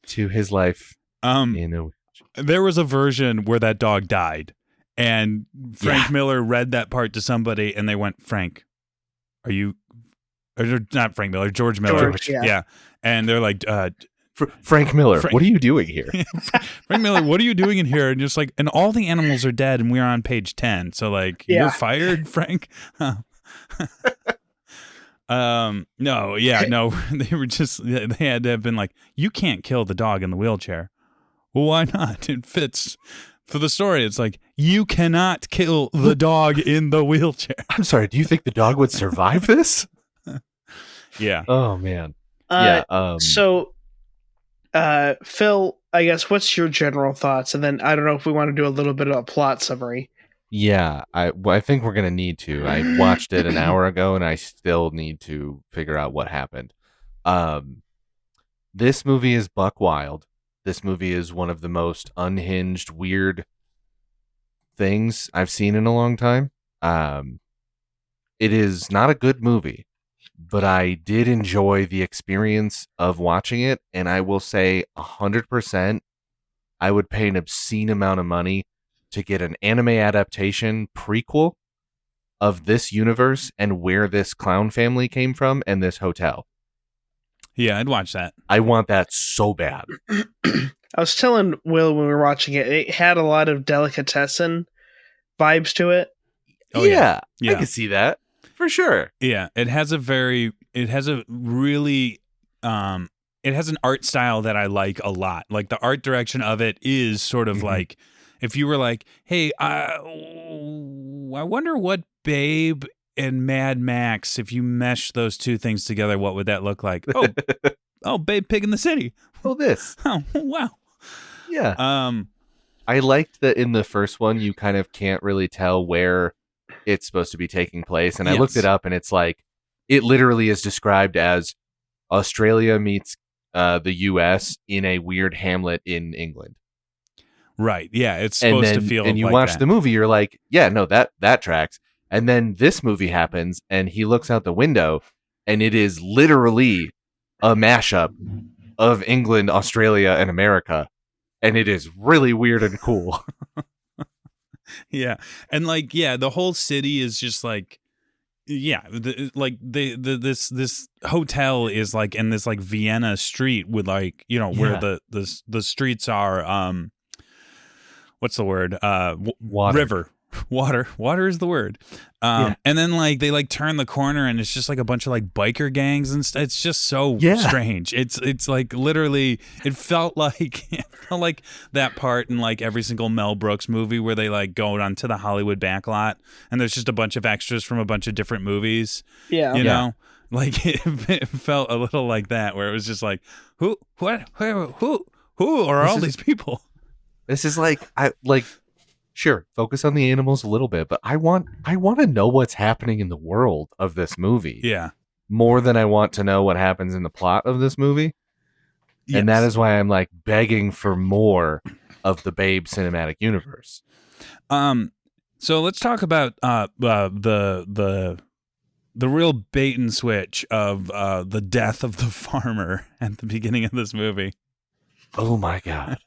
C: to his life.
A: There was a version where that dog died. And Frank Miller read that part to somebody, and they went, "Frank, are you?" Or not Frank Miller, George Miller. Yeah. And they're like,
C: Frank Miller, what are you doing here?
A: Frank Miller, what are you doing in here? And just like, and all the animals are dead, and we're on page 10. So like, you're fired, Frank. No, they were just, they had to have been like, you can't kill the dog in the wheelchair. Well, why not? It fits for the story. It's like, you cannot kill the dog in the wheelchair.
C: I'm sorry, do you think the dog would survive this?
A: Yeah.
C: Oh, man.
B: So, Phil, I guess, what's your general thoughts? And then I don't know if we want to do a little bit of a plot summary.
C: Yeah, I think we're going to need to. I watched it an hour ago, and I still need to figure out what happened. This movie is buck wild. This movie is one of the most unhinged, weird things I've seen in a long time. It is not a good movie, but I did enjoy the experience of watching it, and I will say 100% I would pay an obscene amount of money to get an anime adaptation prequel of this universe and where this clown family came from and this hotel.
A: Yeah, I'd watch that.
C: I want that so bad.
B: I was telling Will when we were watching it, it had a lot of delicatessen vibes to it.
C: Oh, yeah. I can see that for sure.
A: Yeah, it has an art style that I like a lot. Like the art direction of it is sort of like, if you were like, hey, I wonder what Babe and Mad Max, if you mesh those two things together, what would that look like? Oh, Babe, Pig in the City.
C: Oh, this.
A: Oh, wow.
C: Yeah. I liked that in the first one, you kind of can't really tell where it's supposed to be taking place. And I looked it up, and it's like, it literally is described as Australia meets the U.S. in a weird hamlet in England.
A: Right. Yeah. It's supposed to feel.
C: And you
A: like
C: watch
A: that.
C: the movie, you're like, yeah, no, that tracks. And then this movie happens, and he looks out the window, and it is literally a mashup of England, Australia, and America. And it is really weird and cool.
A: Yeah. And like, the whole city is just like, this hotel is like in this like Vienna street with like, where the streets are, what's the word?
C: Water.
A: River. Water is the word. And then like they like turn the corner and it's just like a bunch of like biker gangs and stuff. It's just so strange. It's like literally it felt like that part in like every single Mel Brooks movie where they like go onto the Hollywood backlot and there's just a bunch of extras from a bunch of different movies.
B: Yeah.
A: You know? Like it felt a little like that where it was just like who are all these people?
C: This is like sure, focus on the animals a little bit, but I want to know what's happening in the world of this movie.
A: Yeah.
C: More than I want to know what happens in the plot of this movie. Yes. And that is why I'm like begging for more of the Babe cinematic universe.
A: So let's talk about the real bait and switch of the death of the farmer at the beginning of this movie.
C: Oh my God.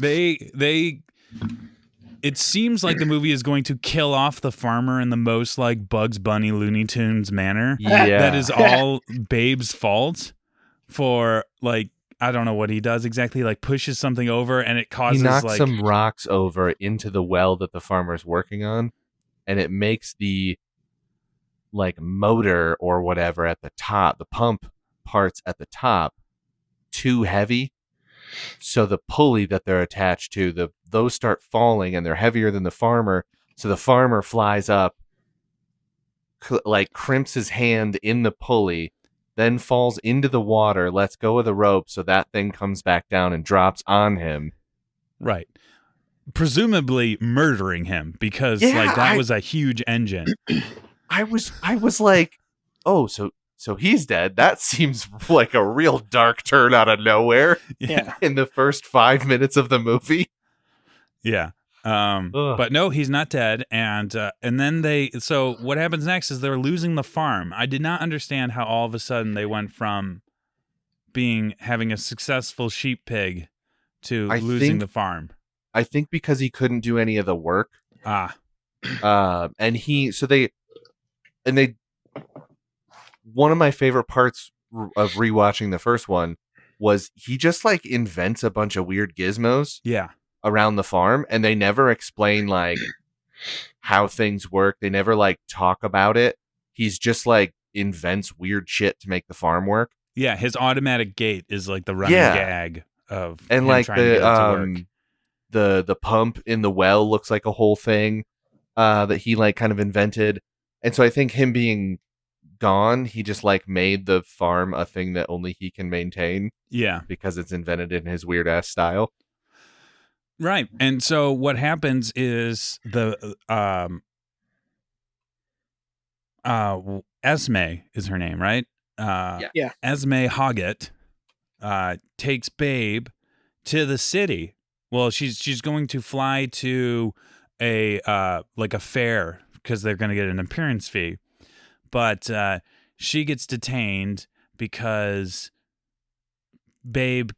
A: It seems like the movie is going to kill off the farmer in the most like Bugs Bunny Looney Tunes manner.
C: Yeah.
A: That is all Babe's fault for like, I don't know what he does exactly, like pushes something over and it causes
C: he knocks
A: like
C: some rocks over into the well that the farmer's working on and it makes the like motor or whatever at the top, the pump parts at the top too heavy. So the pulley that they're attached to, those start falling and they're heavier than the farmer. So the farmer flies up, like crimps his hand in the pulley, then falls into the water, lets go of the rope. So that thing comes back down and drops on him.
A: Right. Presumably murdering him because that was a huge engine.
C: I was like, oh, so he's dead. That seems like a real dark turn out of nowhere.
A: Yeah.
C: In the first 5 minutes of the movie.
A: Yeah. But no, he's not dead. And then so what happens next is they're losing the farm. I did not understand how all of a sudden they went from having a successful sheep pig to losing the farm.
C: I think because he couldn't do any of the work. One of my favorite parts of rewatching the first one was he just like invents a bunch of weird gizmos around the farm and they never explain like how things work. They never like talk about it. He's just like invents weird shit to make the farm work.
A: Yeah, his automatic gate is like the running gag of
C: and
A: him
C: like
A: trying to get it to work.
C: The pump in the well looks like a whole thing that he like kind of invented. And so I think him being gone, he just like made the farm a thing that only he can maintain.
A: Yeah.
C: Because it's invented in his weird ass style.
A: Right. And so what happens is the Esme is her name, right?
B: Yeah.
A: Esme Hoggett takes Babe to the city. Well, she's going to fly to a fair because they're going to get an appearance fee. But she gets detained because Babe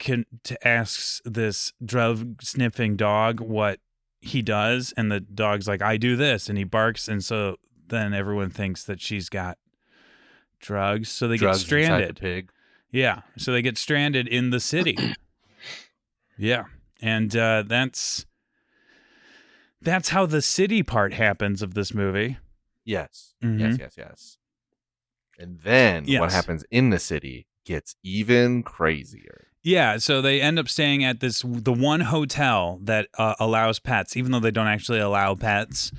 A: asks this drug-sniffing dog what he does, and the dog's like, I do this, and he barks, and so then everyone thinks that she's got drugs, so they get stranded.
C: The pig.
A: Yeah, so they get stranded in the city. Yeah, and that's how the city part happens of this movie.
C: Yes.
A: Mm-hmm.
C: Yes. And then what happens in the city gets even crazier.
A: Yeah, so they end up staying at the one hotel that allows pets, even though they don't actually allow pets.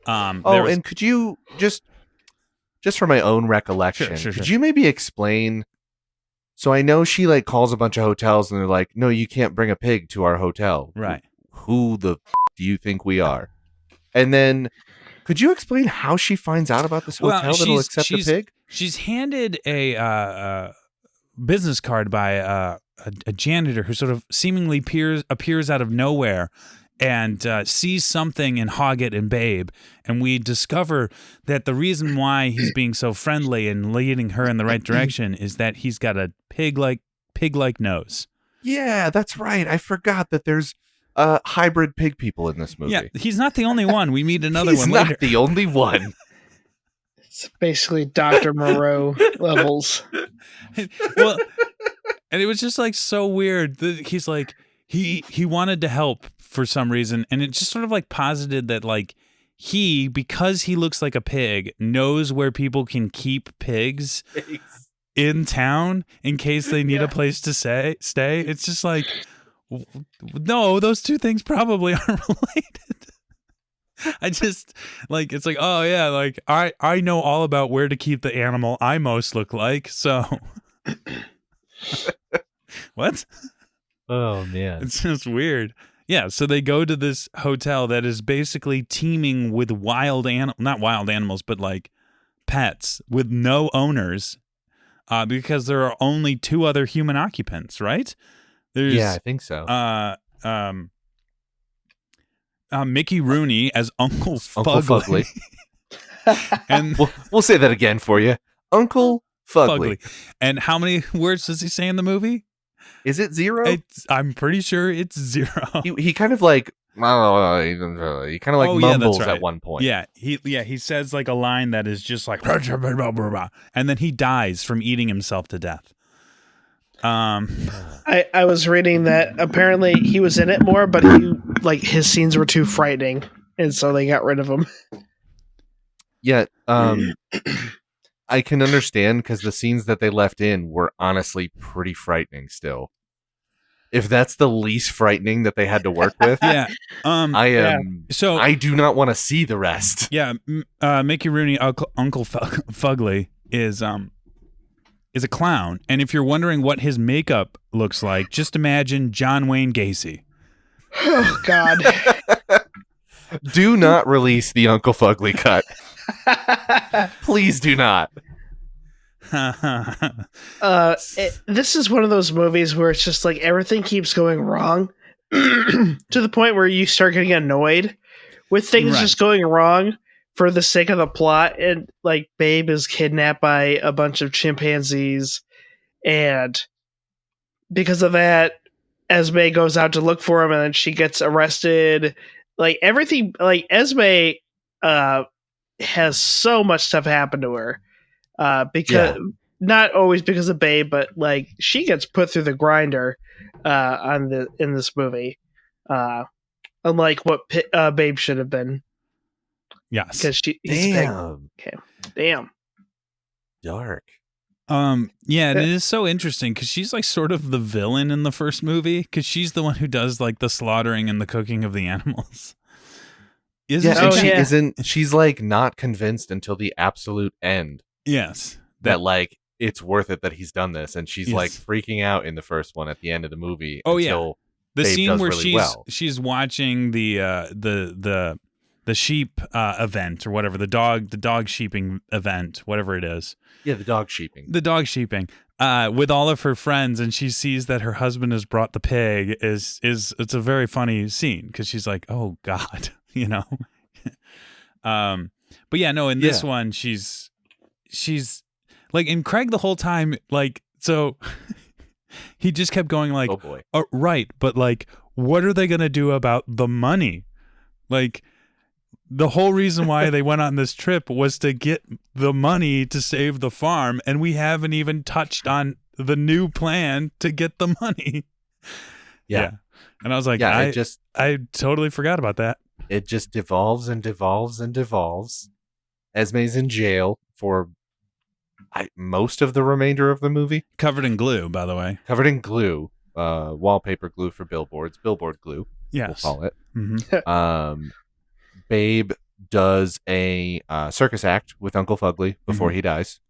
C: And could you just for my own recollection, could you maybe explain? So I know she like calls a bunch of hotels and they're like, no, you can't bring a pig to our hotel.
A: Right.
C: Who the do you think we are? And then could you explain how she finds out about this hotel that'll accept a pig?
A: She's handed a business card by a janitor who sort of seemingly appears out of nowhere and sees something in Hoggett and Babe. And we discover that the reason why he's being so friendly and leading her in the right direction is that he's got a pig-like nose.
C: Yeah, that's right. I forgot that there's hybrid pig people in this movie.
A: Yeah, he's not the only one. We meet another one later.
C: He's not the only one.
B: It's basically Dr. Moreau levels.
A: Well, and it was just like so weird. He's like he wanted to help for some reason, and it just sort of like posited that like he, because he looks like a pig, knows where people can keep pigs in town in case they need a place to stay. It's just like, no, those two things probably aren't related. I just like, it's like, oh yeah, like I know all about where to keep the animal I most look like. So what?
C: Oh man.
A: It's just weird. Yeah, so they go to this hotel that is basically teeming with not wild animals, but like pets with no owners, because there are only 2 other human occupants, right?
C: I think so.
A: Mickey Rooney as Uncle Fugly. And
C: we'll say that again for you. Uncle Fugly.
A: And how many words does he say in the movie?
C: Is it 0?
A: I'm pretty sure it's 0.
C: He kind of like mumbles
A: right.
C: at one point.
A: Yeah, he says like a line that is just like, and then he dies from eating himself to death.
B: I was reading that apparently he was in it more, but his scenes were too frightening, and so they got rid of him.
C: Yeah, I can understand because the scenes that they left in were honestly pretty frightening still. If that's the least frightening that they had to work with, I do not want to see the rest.
A: Yeah, Mickey Rooney, Uncle Fugly is a clown, and if you're wondering what his makeup looks like, just imagine John Wayne Gacy.
B: Oh God!
C: Do not release the Uncle Fugly cut. Please do not.
B: This is one of those movies where it's just like everything keeps going wrong to the point where you start getting annoyed with things just going wrong for the sake of the plot. And like Babe is kidnapped by a bunch of chimpanzees, and because of that, Esme goes out to look for him, and then she gets arrested. Like everything, like Esme has so much stuff happen to her. Because not always because of Babe, but like she gets put through the grinder in this movie, unlike what Babe should have been.
A: Yes,
B: because
C: damn.
B: Okay, damn,
C: dark.
A: And it is so interesting because she's like sort of the villain in the first movie because she's the one who does like the slaughtering and the cooking of the animals.
C: She's like not convinced until the absolute end.
A: Yes.
C: That like it's worth it that he's done this, and she's like freaking out in the first one at the end of the movie.
A: Oh yeah, the
C: Babe
A: scene where
C: really
A: she's watching the sheep event or whatever, the dog sheeping event, whatever it is.
C: Yeah, the dog sheeping.
A: With all of her friends, and she sees that her husband has brought the pig. It's a very funny scene because she's like, oh God, you know. But yeah, no, in this one she's like, and Craig the whole time, like, so he just kept going like,
C: oh boy,
A: right, but like, what are they gonna do about the money? Like, the whole reason why they went on this trip was to get the money to save the farm, and we haven't even touched on the new plan to get the money. Yeah. And I was like, I totally forgot about that.
C: It just devolves and devolves and devolves. Esme's in jail for most of the remainder of the movie.
A: Covered in glue, by the way.
C: Covered in glue. Wallpaper glue for billboards. Billboard glue.
A: Yes.
C: We'll call it.
A: Mm-hmm.
C: Babe does a circus act with Uncle Fugly before he dies.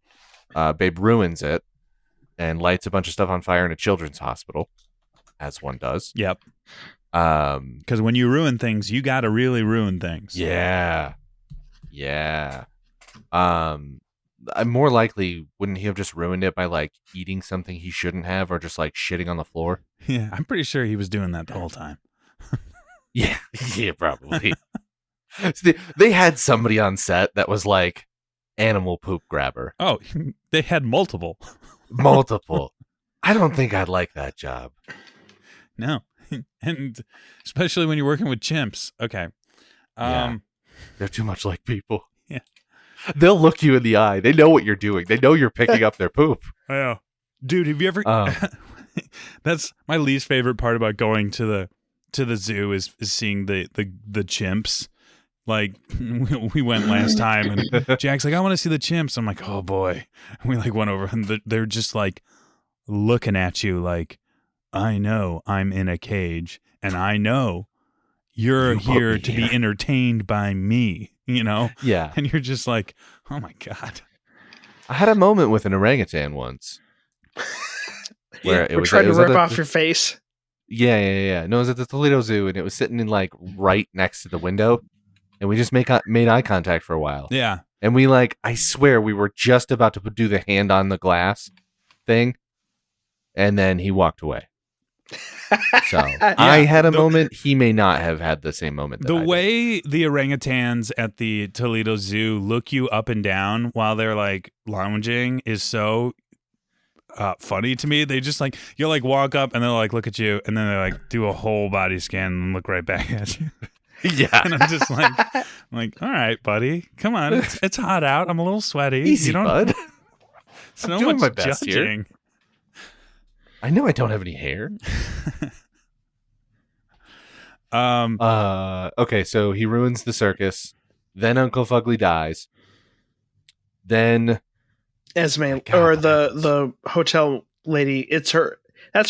C: Babe ruins it and lights a bunch of stuff on fire in a children's hospital, as one does.
A: Yep. Because when you ruin things, you got to really ruin things.
C: Yeah. More likely, wouldn't he have just ruined it by like eating something he shouldn't have, or just like shitting on the floor?
A: Yeah, I'm pretty sure he was doing that the whole time.
C: yeah, probably. So they had somebody on set that was like animal poop grabber.
A: Oh, they had multiple.
C: I don't think I'd like that job.
A: No. And especially when you're working with chimps. Okay.
C: They're too much like people.
A: Yeah.
C: They'll look you in the eye. They know what you're doing. They know you're picking up their poop.
A: I know. Dude, have you ever That's my least favorite part about going to the zoo is seeing the chimps. Like we went last time, and Jack's like, I want to see the chimps. I'm like, oh boy. And we like went over, and they're just like looking at you like, I know I'm in a cage, and I know you're here to be entertained by me, you know?
C: Yeah.
A: And you're just like, oh my God.
C: I had a moment with an orangutan once.
B: Where it was trying to rip off your face.
C: Yeah. No, it was at the Toledo Zoo, and it was sitting in like right next to the window, and we just made eye contact for a while.
A: Yeah.
C: And we like, I swear, we were just about to do the hand on the glass thing, and then he walked away. So I had a moment. He may not have had the same moment.
A: The way the orangutans at the Toledo Zoo look you up and down while they're like lounging is so funny to me. They just like, you'll like walk up and they'll like look at you, and then they like do a whole body scan and look right back at you.
C: Yeah.
A: And I'm just like, all right, buddy, come on. It's hot out. I'm a little sweaty.
C: Easy, bud.
A: So I'm doing my best judging. Here.
C: I know I don't have any hair. Okay, so he ruins the circus. Then Uncle Fugly dies. Then
B: Esme, or the hotel lady, that's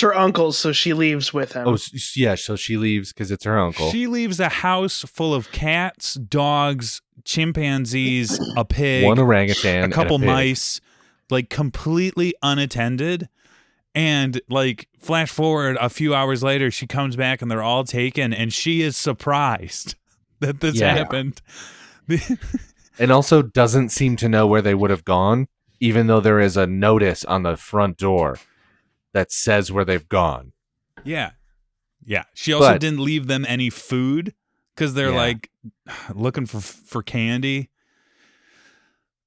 B: her uncle, so she leaves with him.
C: Oh, yeah, so she leaves because it's her uncle.
A: She leaves a house full of cats, dogs, chimpanzees, a pig,
C: one orangutan,
A: a couple mice, like completely unattended. And like flash forward a few hours later, she comes back and they're all taken, and she is surprised that this happened.
C: And also doesn't seem to know where they would have gone, even though there is a notice on the front door that says where they've gone.
A: Yeah. Yeah. She also didn't leave them any food because they're like looking for candy.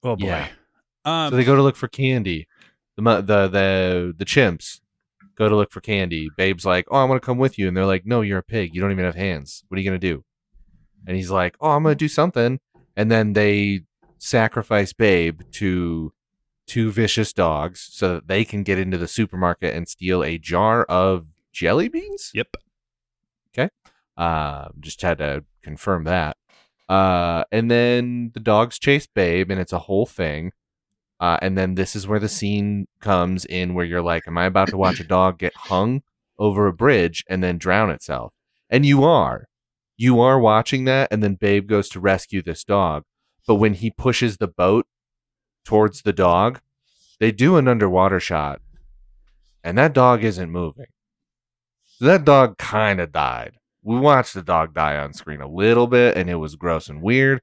A: Oh boy.
C: Yeah. So they go to look for candy. The chimps go to look for candy. Babe's like, oh, I want to come with you. And they're like, no, you're a pig. You don't even have hands. What are you going to do? And he's like, oh, I'm going to do something. And then they sacrifice Babe to 2 vicious dogs so that they can get into the supermarket and steal a jar of jelly beans?
A: Yep.
C: Okay. Just had to confirm that. And then the dogs chase Babe, and it's a whole thing. And then this is where the scene comes in where you're like, am I about to watch a dog get hung over a bridge and then drown itself? And you are. You are watching that, and then Babe goes to rescue this dog. But when he pushes the boat towards the dog, they do an underwater shot, and that dog isn't moving. So that dog kind of died. We watched the dog die on screen a little bit, and it was gross and weird.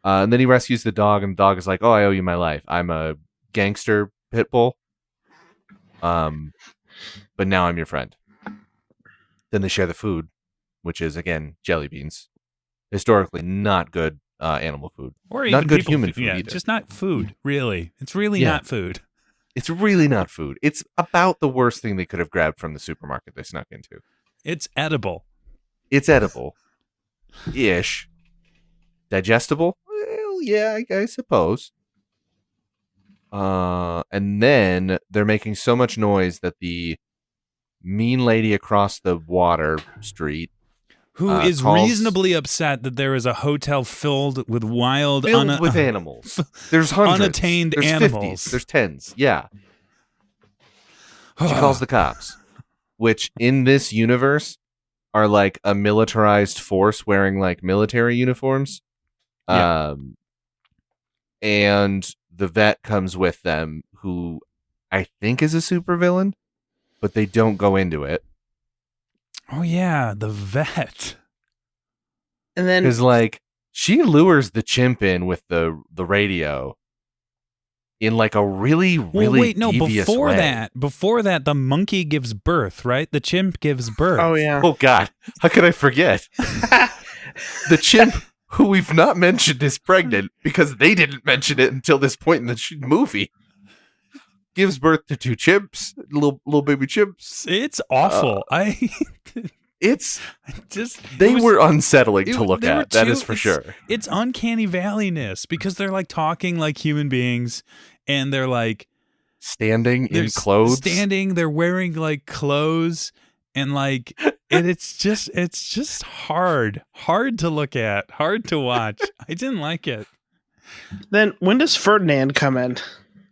C: And then he rescues the dog, and the dog is like, oh, I owe you my life. I'm a gangster pit bull. But now I'm your friend. Then they share the food, which is, again, jelly beans. Historically, not good animal food.
A: Or
C: not good
A: human
C: food either.
A: Just not food, really. It's really not food.
C: It's really not food. It's about the worst thing they could have grabbed from the supermarket they snuck into.
A: It's edible.
C: It's edible. Ish. Digestible? Well, yeah, I suppose. And then they're making so much noise that the mean lady across the water street,
A: who is reasonably upset that there is a hotel filled with wild
C: with animals. There's hundreds.
A: Unattained
C: There's
A: animals.
C: 50s. There's 10s. Yeah. She calls the cops, which in this universe are like a militarized force wearing like military uniforms.
A: Yeah.
C: And the vet comes with them, who I think is a supervillain, but they don't go into it.
A: Oh yeah, the vet.
B: And then
C: because like she lures the chimp in with the radio in like a really devious way.
A: Before that, the monkey gives birth, right? The chimp gives birth.
B: Oh yeah.
C: Oh God, how could I forget? The chimp, who we've not mentioned, is pregnant because they didn't mention it until this point in the movie. Gives birth to 2 chimps, little baby chimps.
A: It's awful.
C: They were unsettling to look at. That is for sure.
A: It's uncanny valleyness because they're like talking like human beings, and they're like
C: standing in clothes.
A: They're wearing like clothes, and like And it's just hard to look at, hard to watch. I didn't like it.
B: Then when does Ferdinand come in?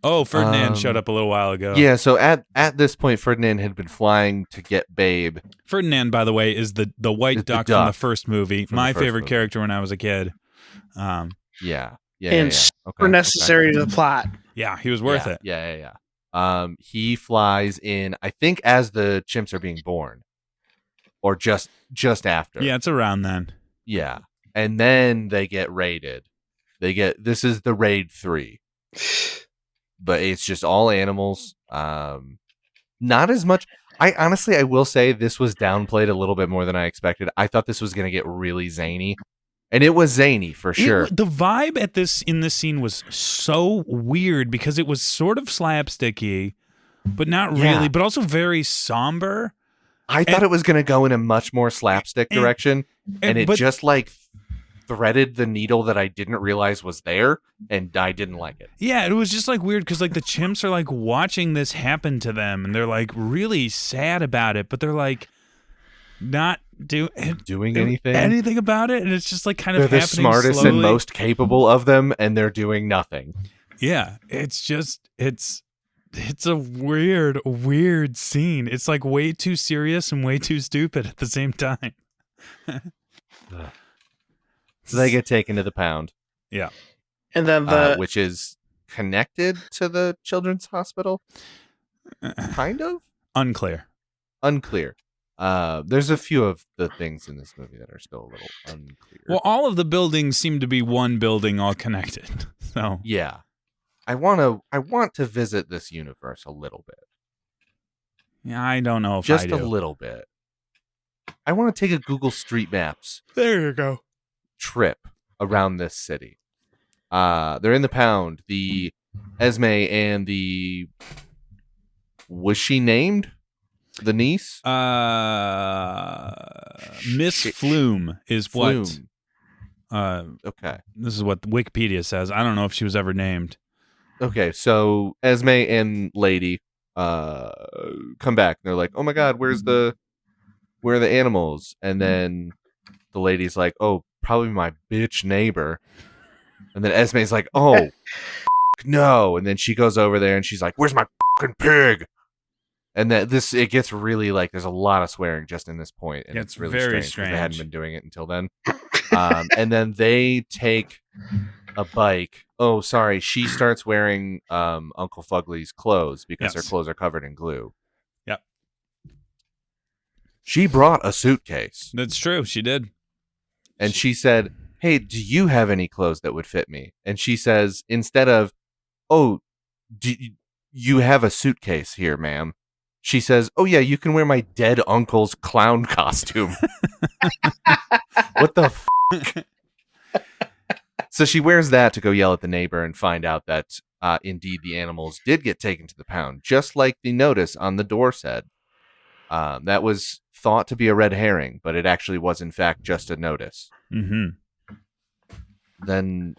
A: Oh, Ferdinand showed up a little while ago.
C: Yeah, so at this point, Ferdinand had been flying to get Babe.
A: Ferdinand, by the way, is the white duck from the first movie. My favorite character when I was a kid.
C: Yeah.
B: Super necessary to the plot.
A: Yeah, he was worth it.
C: Yeah. He flies in, I think, as the chimps are being born, or just after.
A: Yeah, it's around then.
C: Yeah, and then they get raided. This is the raid 3. But it's just all animals. Not as much. I will say this was downplayed a little bit more than I expected. I thought this was going to get really zany, and it was zany for sure.
A: The vibe in this scene was so weird because it was sort of slapsticky, but not really, but also very somber.
C: I thought it was going to go in a much more slapstick direction, and it just like threaded the needle that I didn't realize was there, and I didn't like it.
A: Yeah, it was just like weird because like the chimps are like watching this happen to them, and they're like really sad about it, but they're like not doing anything about it, and it's just like kind of
C: they're
A: happening
C: the smartest
A: slowly.
C: and most capable of them, and they're doing nothing.
A: Yeah, it's a weird scene. It's like way too serious and way too stupid at the same time.
C: So they get taken to the pound.
A: Yeah.
B: And then
C: which is connected to the children's hospital? Kind of?
A: Unclear.
C: There's a few of the things in this movie that are still a little unclear.
A: Well, all of the buildings seem to be one building all connected. So
C: yeah. I want to visit this universe a little bit.
A: Yeah, I don't know if
C: just
A: I do.
C: a little bit. I want to take a Google Street Maps.
A: There you go.
C: Trip around this city. They're in the pound. The Esme and the was she named? The niece?
A: Miss Flume is
C: Flume.
A: What
C: okay.
A: This is what Wikipedia says. I don't know if she was ever named.
C: Okay, so Esme and Lady come back. They're like, "Oh my god, where are the animals?" And then the lady's like, "Oh, probably my bitch neighbor." And then Esme's like, "Oh, no." And then she goes over there and she's like, "Where's my fucking pig?" And that it gets really like there's a lot of swearing just in this point, and it's really
A: very
C: strange. They hadn't been doing it until then. And then they take a bike. Oh, sorry. She starts wearing Uncle Fugly's clothes because her clothes are covered in glue.
A: Yep.
C: She brought a suitcase.
A: That's true. She did.
C: And she said, "Hey, do you have any clothes that would fit me?" And she says, instead of, "Oh, do you have a suitcase here, ma'am?" She says, "Oh yeah, you can wear my dead uncle's clown costume." What the f***? So she wears that to go yell at the neighbor and find out that indeed the animals did get taken to the pound, just like the notice on the door said. That was thought to be a red herring, but it actually was in fact just a notice.
A: Mm-hmm.
C: Then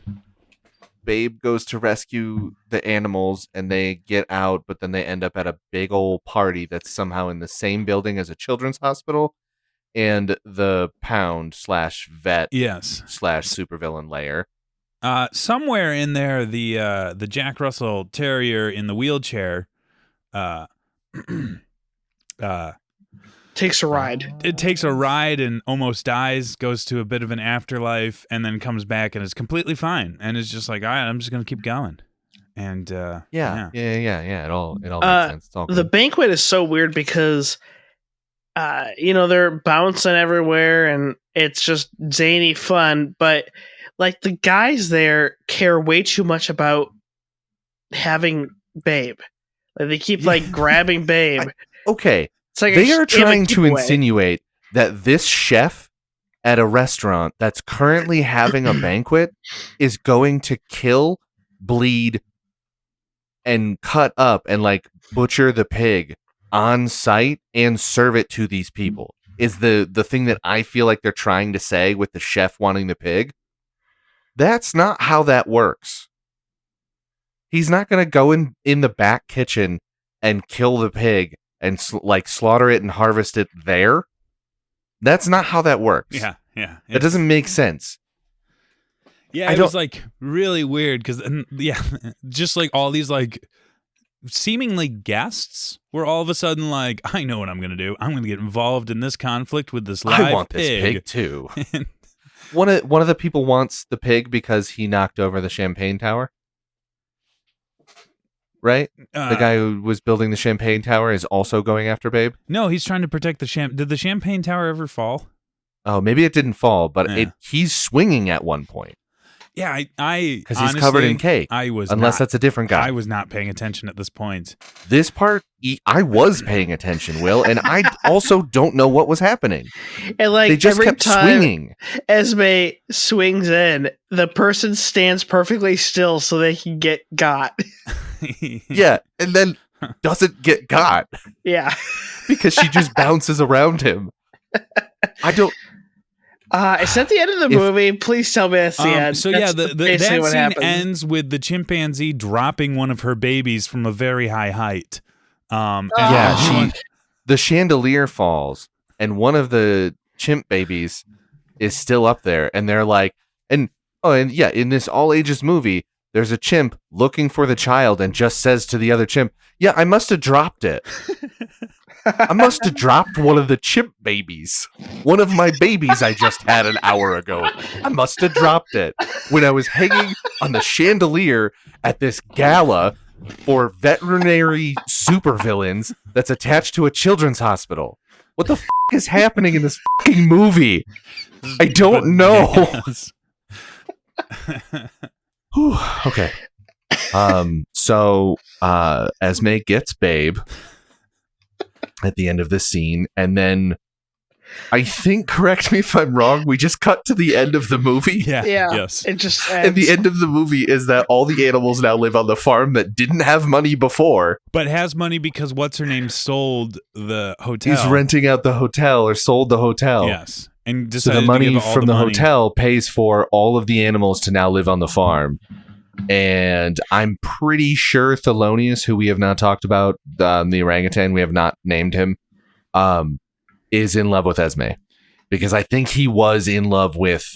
C: Babe goes to rescue the animals and they get out, but then they end up at a big old party that's somehow in the same building as a children's hospital and the pound / vet / supervillain lair.
A: Somewhere in there, the Jack Russell Terrier in the wheelchair
B: takes a ride.
A: It takes a ride and almost dies, goes to a bit of an afterlife, and then comes back and is completely fine. And it's just like, all right, I'm just going to keep going. And
C: yeah. It all makes sense. It's all
B: the banquet is so weird because, they're bouncing everywhere and it's just zany fun. But like the guys there care way too much about having Babe. Like they keep like grabbing Babe.
C: Okay.
B: It's like
C: they are trying to insinuate that this chef at a restaurant that's currently having a banquet is going to kill, bleed, and cut up and like butcher the pig on site and serve it to these people. Is the thing that I feel like they're trying to say with the chef wanting the pig. That's not how that works. He's not going to go in the back kitchen and kill the pig and slaughter it and harvest it there. That's not how that works.
A: Yeah.
C: It doesn't make sense.
A: Yeah, it was like really weird because just like all these like seemingly guests were all of a sudden like, I know what I'm going to do. I'm going to get involved in this conflict with this live pig.
C: I want this pig too. One of the people wants the pig because he knocked over the champagne tower. Right? The guy who was building the champagne tower is also going after Babe?
A: No, he's trying to protect the Did the champagne tower ever fall?
C: Oh, maybe it didn't fall, but he's swinging at one point.
A: Yeah, I
C: because he's covered in cake.
A: Unless
C: that's a different guy.
A: I was not paying attention at this point.
C: This part, I was paying attention, Will, and I also don't know what was happening.
B: And like
C: they just
B: every
C: kept
B: time
C: swinging.
B: Esme swings in, the person stands perfectly still so they can get got.
C: Yeah, and then doesn't get got.
B: Yeah,
C: because she just bounces around him. I don't.
B: It's at the end of the movie. Please tell me it's the end.
A: So
B: that's
A: that scene ends with the chimpanzee dropping one of her babies from a very high height.
C: The chandelier falls, and one of the chimp babies is still up there, and they're like, in this all ages movie, there's a chimp looking for the child and just says to the other chimp, "Yeah, I must have dropped it." I must have dropped one of the chimp babies. One of my babies I just had an hour ago. I must have dropped it when I was hanging on the chandelier at this gala for veterinary supervillains that's attached to a children's hospital. What the is happening in this fucking movie? I don't know. Okay. So Esme gets Babe at the end of this scene, and then I think, correct me if I'm wrong, we just cut to the end of the movie.
B: Yeah.
A: Yes.
B: It just ends.
C: And the end of the movie is that all the animals now live on the farm that didn't have money before.
A: But has money because what's her name sold the hotel.
C: He's renting out the hotel or sold the hotel.
A: Yes. And
C: so the money from the hotel pays for all of the animals to now live on the farm. And I'm pretty sure Thelonious, who we have not talked about, the orangutan, we have not named him, is in love with Esme. Because I think he was in love with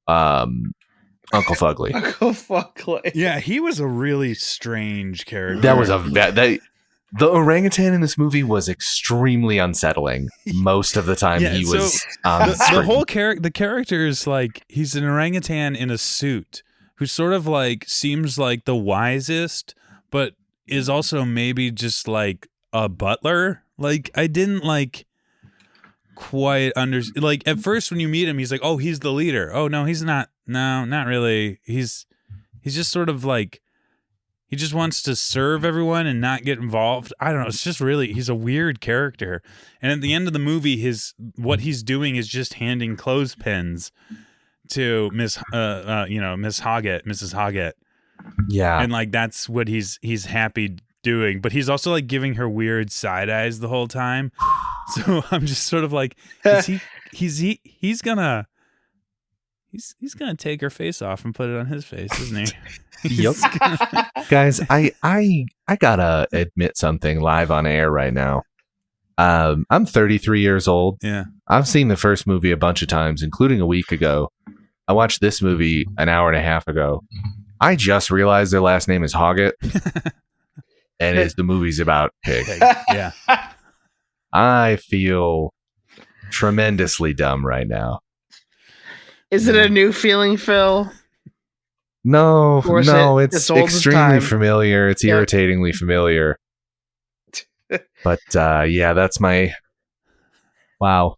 C: Uncle Fugly.
B: Uncle Fugly.
A: Yeah, he was a really strange character.
C: That was the orangutan in this movie was extremely unsettling most of the time. He was
A: the whole the character is like, he's an orangutan in a suit who sort of like seems like the wisest, but is also maybe just like a butler. Like, I didn't like quite understand. Like, at first when you meet him, he's like, oh, he's the leader. Oh, no, he's not. No, not really. He's just sort of like, he just wants to serve everyone and not get involved. I don't know. It's just really, he's a weird character. And at the end of the movie, what he's doing is just handing clothespins to Mrs. Hoggett.
C: Yeah.
A: And like, that's what he's happy doing. But he's also like giving her weird side eyes the whole time. So I'm just sort of like, he's gonna take her face off and put it on his face, isn't he?
C: Yep. Guys, I gotta admit something live on air right now. I'm 33 years old.
A: Yeah.
C: I've seen the first movie a bunch of times, including a week ago. I watched this movie an hour and a half ago. I just realized their last name is Hoggett. And the movie's about pig.
A: Yeah.
C: I feel tremendously dumb right now.
B: Is it a new feeling, Phil?
C: No, it's extremely familiar. It's irritatingly familiar. But yeah, that's my wow.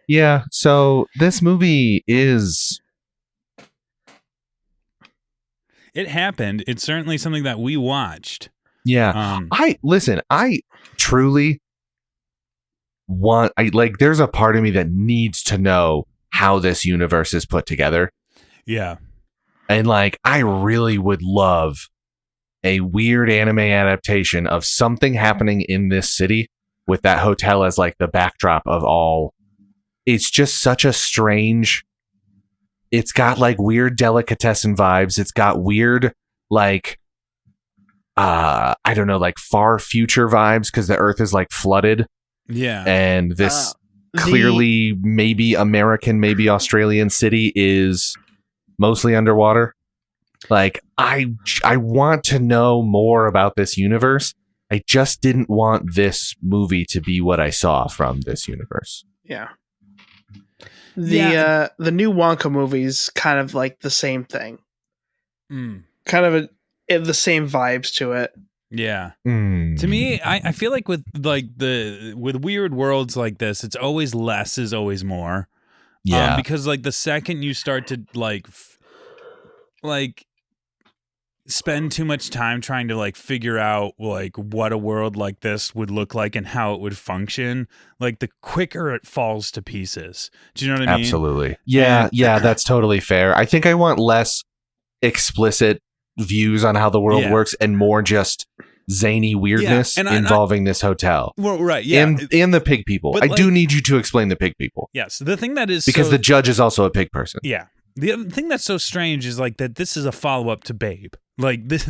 C: Yeah, so this movie is,
A: it happened. It's certainly something that we watched.
C: Yeah. I truly want, there's a part of me that needs to know how this universe is put together.
A: Yeah.
C: And like, I really would love a weird anime adaptation of something happening in this city with that hotel as like the backdrop of all. It's just such a strange, it's got like weird delicatessen vibes. It's got weird, like, I don't know, like far future vibes because the earth is like flooded.
A: Yeah.
C: And this clearly maybe American, maybe Australian city is mostly underwater. Like, I want to know more about this universe. I just didn't want this movie to be what I saw from this universe.
B: Yeah. The new Wonka movie's kind of like the same thing. Kind of the same vibes to it.
A: Yeah. To me, I feel like with weird worlds like this, it's always less is always more.
C: Yeah.
A: Because like the second you start to like spend too much time trying to like figure out like what a world like this would look like and how it would function, like the quicker it falls to pieces. Do you know what I mean?
C: Absolutely. Yeah, that's totally fair. I think I want less explicit views on how the world works and more just zany weirdness involving this hotel.
A: Well, right, yeah.
C: And the pig people. But I do need you to explain the pig people.
A: Yes, the thing that is
C: because the judge is also a pig person.
A: Yeah. The other thing that's so strange is like that this is a follow-up to Babe. Like this,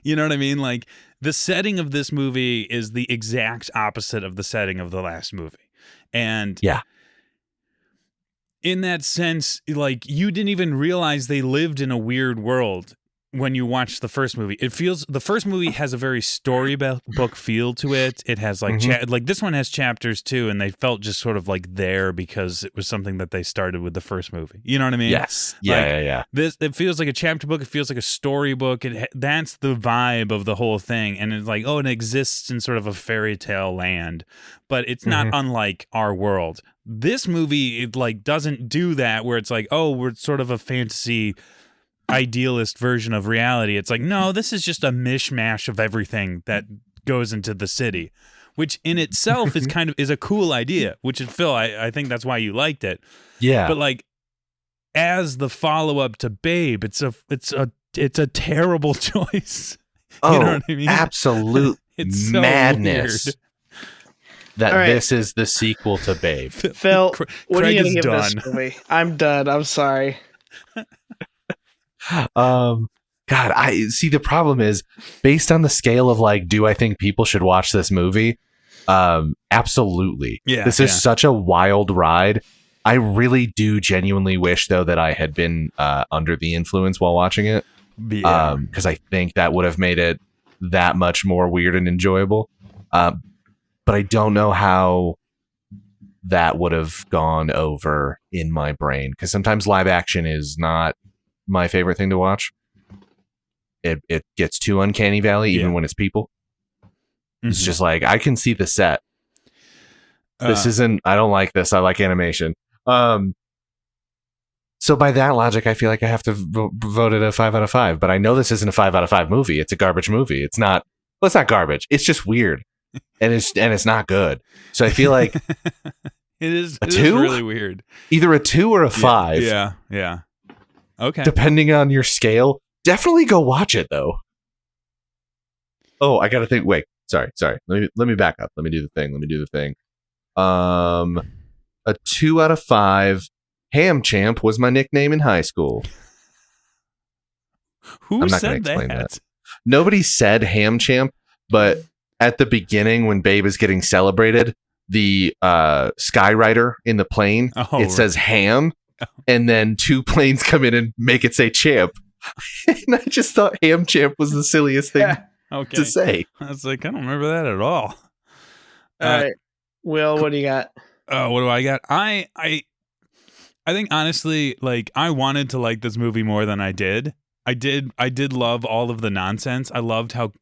A: you know what I mean? Like the setting of this movie is the exact opposite of the setting of the last movie. And in that sense, like you didn't even realize they lived in a weird world when you watch the first movie. It feels the first movie has a very storybook feel to it. It has like like this one has chapters too, and they felt just sort of like there because it was something that they started with the first movie. You know what I mean?
C: Yes. Yeah.
A: This it feels like a chapter book. It feels like a storybook. That's the vibe of the whole thing, and it's like it exists in sort of a fairy tale land, but it's not unlike our world. This movie it like doesn't do that where it's like we're sort of a fantasy idealist version of reality. It's like, no, this is just a mishmash of everything that goes into the city, which in itself is a cool idea, which is Phil, I think that's why you liked it.
C: Yeah.
A: But like as the follow-up to Babe, it's a terrible choice. You know what I mean?
C: Absolute it's so madness. Weird. That this is the sequel to Babe.
B: Phil, what are you going to give this movie? I'm done. I'm sorry.
C: God, I see. The problem is based on the scale of like, do I think people should watch this movie? Absolutely. Yeah. This is such a wild ride. I really do genuinely wish though that I had been under the influence while watching it. Yeah. Because I think that would have made it that much more weird and enjoyable. But I don't know how that would have gone over in my brain because sometimes live action is not my favorite thing to watch. It gets too uncanny valley even when it's people. It's just like I can see the set. This isn't. I don't like this. I like animation. So by that logic, I feel like I have to vote it a 5 out of 5. But I know this isn't a 5 out of 5 movie. It's a garbage movie. It's not. Well, it's not garbage. It's just weird, and it's not good. So I feel like
A: it is
C: 2?
A: It is really weird.
C: Either a 2 or a 5.
A: Yeah. Okay.
C: Depending on your scale, definitely go watch it though. Oh, I gotta think. Wait, sorry. Let me back up. Let me do the thing. A 2 out of 5. Ham Champ was my nickname in high school.
A: Who said that?
C: Nobody said Ham Champ, but at the beginning when Babe is getting celebrated, the skywriter in the plane, says ham. And then 2 planes come in and make it say champ. And I just thought Ham Champ was the silliest thing to say.
A: I was like, I don't remember that at all.
B: All right. Will, what do you got?
A: What do I got? I think honestly, like I wanted to like this movie more than I did. I did love all of the nonsense. I loved how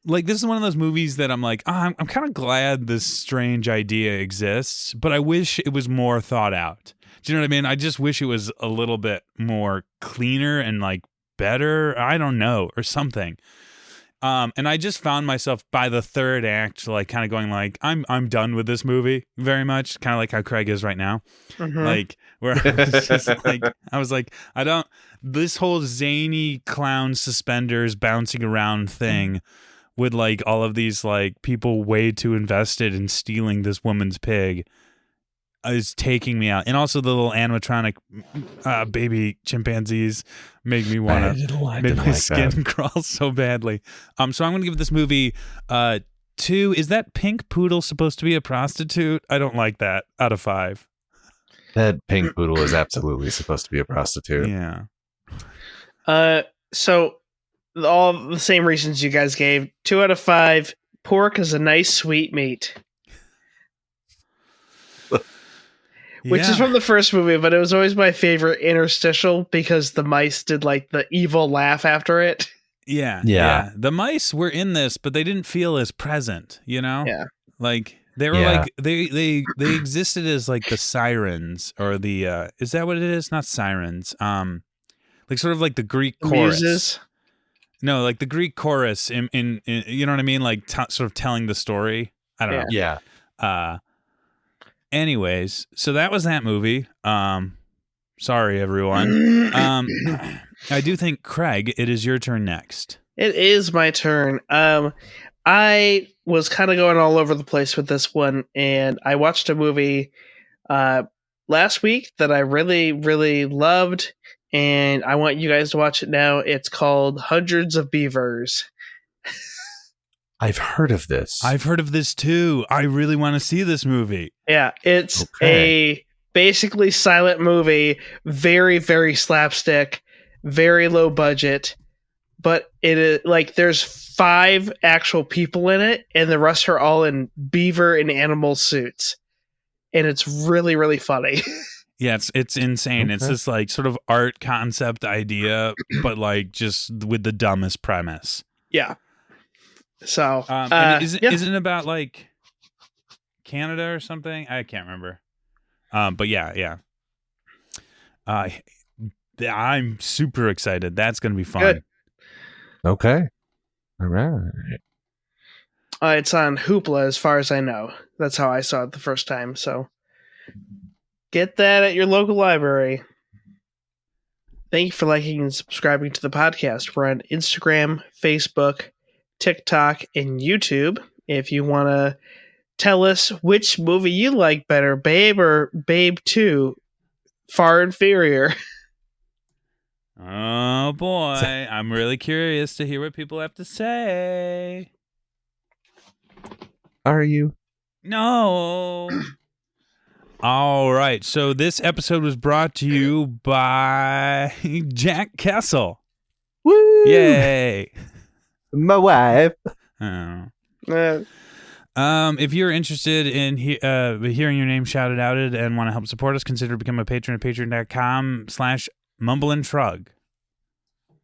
A: like this is one of those movies that I'm like, I'm kind of glad this strange idea exists, but I wish it was more thought out. Do you know what I mean? I just wish it was a little bit more cleaner and like better. I don't know, or something. And I just found myself by the third act, like kind of going like, I'm done with this movie very much. Kind of like how Craig is right now. Like where I was like, this whole zany clown suspenders bouncing around thing with like all of these like people way too invested in stealing this woman's pig is taking me out. And also the little animatronic baby chimpanzees made me want to make my skin crawl so badly. So I'm going to give this movie 2, is that pink poodle supposed to be a prostitute? I don't like that out of 5.
C: That pink poodle is absolutely supposed to be a prostitute.
A: Yeah.
B: So all the same reasons you guys gave. 2 out of 5. Pork is a nice sweet meat. Which is from the first movie, but it was always my favorite interstitial because the mice did like the evil laugh after it.
A: Yeah. The mice were in this, but they didn't feel as present, you know?
B: Yeah.
A: Like they were like they existed as like the sirens or the is that what it is? Not sirens. Like sort of like the Greek chorus.
B: Muses?
A: No, like the Greek chorus in you know what I mean? Like sort of telling the story. I don't know.
C: Yeah.
A: Anyways, so that was that movie. Sorry everyone. I do think, Craig, it is your turn next.
B: It is my turn. I was kind of going all over the place with this one, and I watched a movie last week that I really, really loved, and I want you guys to watch it now. It's called Hundreds of Beavers.
C: I've heard of this.
A: I've heard of this too. I really want to see this movie.
B: Yeah, it's a basically silent movie, very, very slapstick, very low budget, but it is like there's 5 actual people in it, and the rest are all in beaver and animal suits, and it's really, really funny.
A: Yeah, it's insane. Okay. It's this like sort of art concept idea, but like just with the dumbest premise.
B: Yeah. So,
A: isn't it about like Canada or something? I can't remember. But yeah. I'm super excited. That's going to be fun.
B: Good.
C: Okay. All right.
B: It's on Hoopla, as far as I know. That's how I saw it the first time. So, get that at your local library. Thank you for liking and subscribing to the podcast. We're on Instagram, Facebook, TikTok, and YouTube. If you want to tell us which movie you like better, Babe or Babe 2, far inferior.
A: Oh boy, I'm really curious to hear what people have to say.
C: Are you?
A: No. All right, so this episode was brought to you by Jack Kessel.
C: Woo!
A: Yay.
C: My wife.
A: If you're interested in hearing your name shouted out and want to help support us, consider becoming a patron at patreon.com/mumbleandtrug.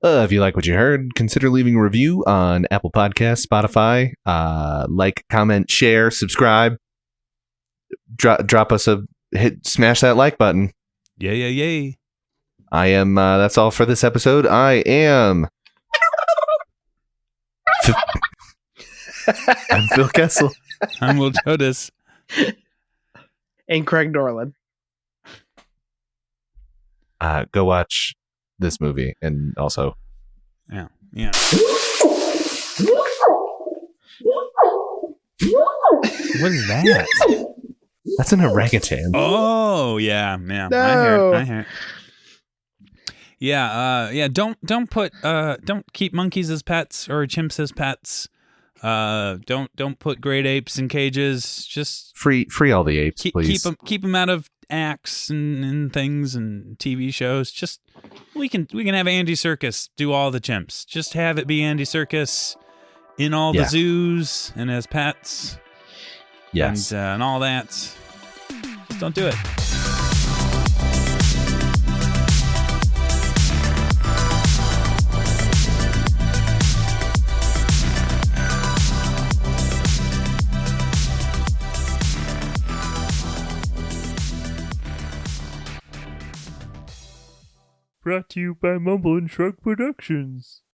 C: If you like what you heard, consider leaving a review on Apple Podcasts, Spotify. Like, comment, share, subscribe. Drop us smash that like button.
A: Yay.
C: I am, that's all for this episode. I am... I'm Phil Kessel.
A: I'm Will Jodis.
B: And Craig Norland.
C: Go watch this movie and also...
A: Yeah. What is that?
C: That's an orangutan.
A: Oh, yeah.
B: No.
A: I hear it. Yeah, don't keep monkeys as pets or chimps as pets. Don't put great apes in cages. Just
C: free all the apes, please.
A: Keep them out of acts and things and TV shows. Just we can have Andy Serkis do all the chimps. Just have it be Andy Serkis in all the zoos and as pets.
C: Yes,
A: and all that. Just don't do it.
D: Brought to you by Mumble and Shrug Productions.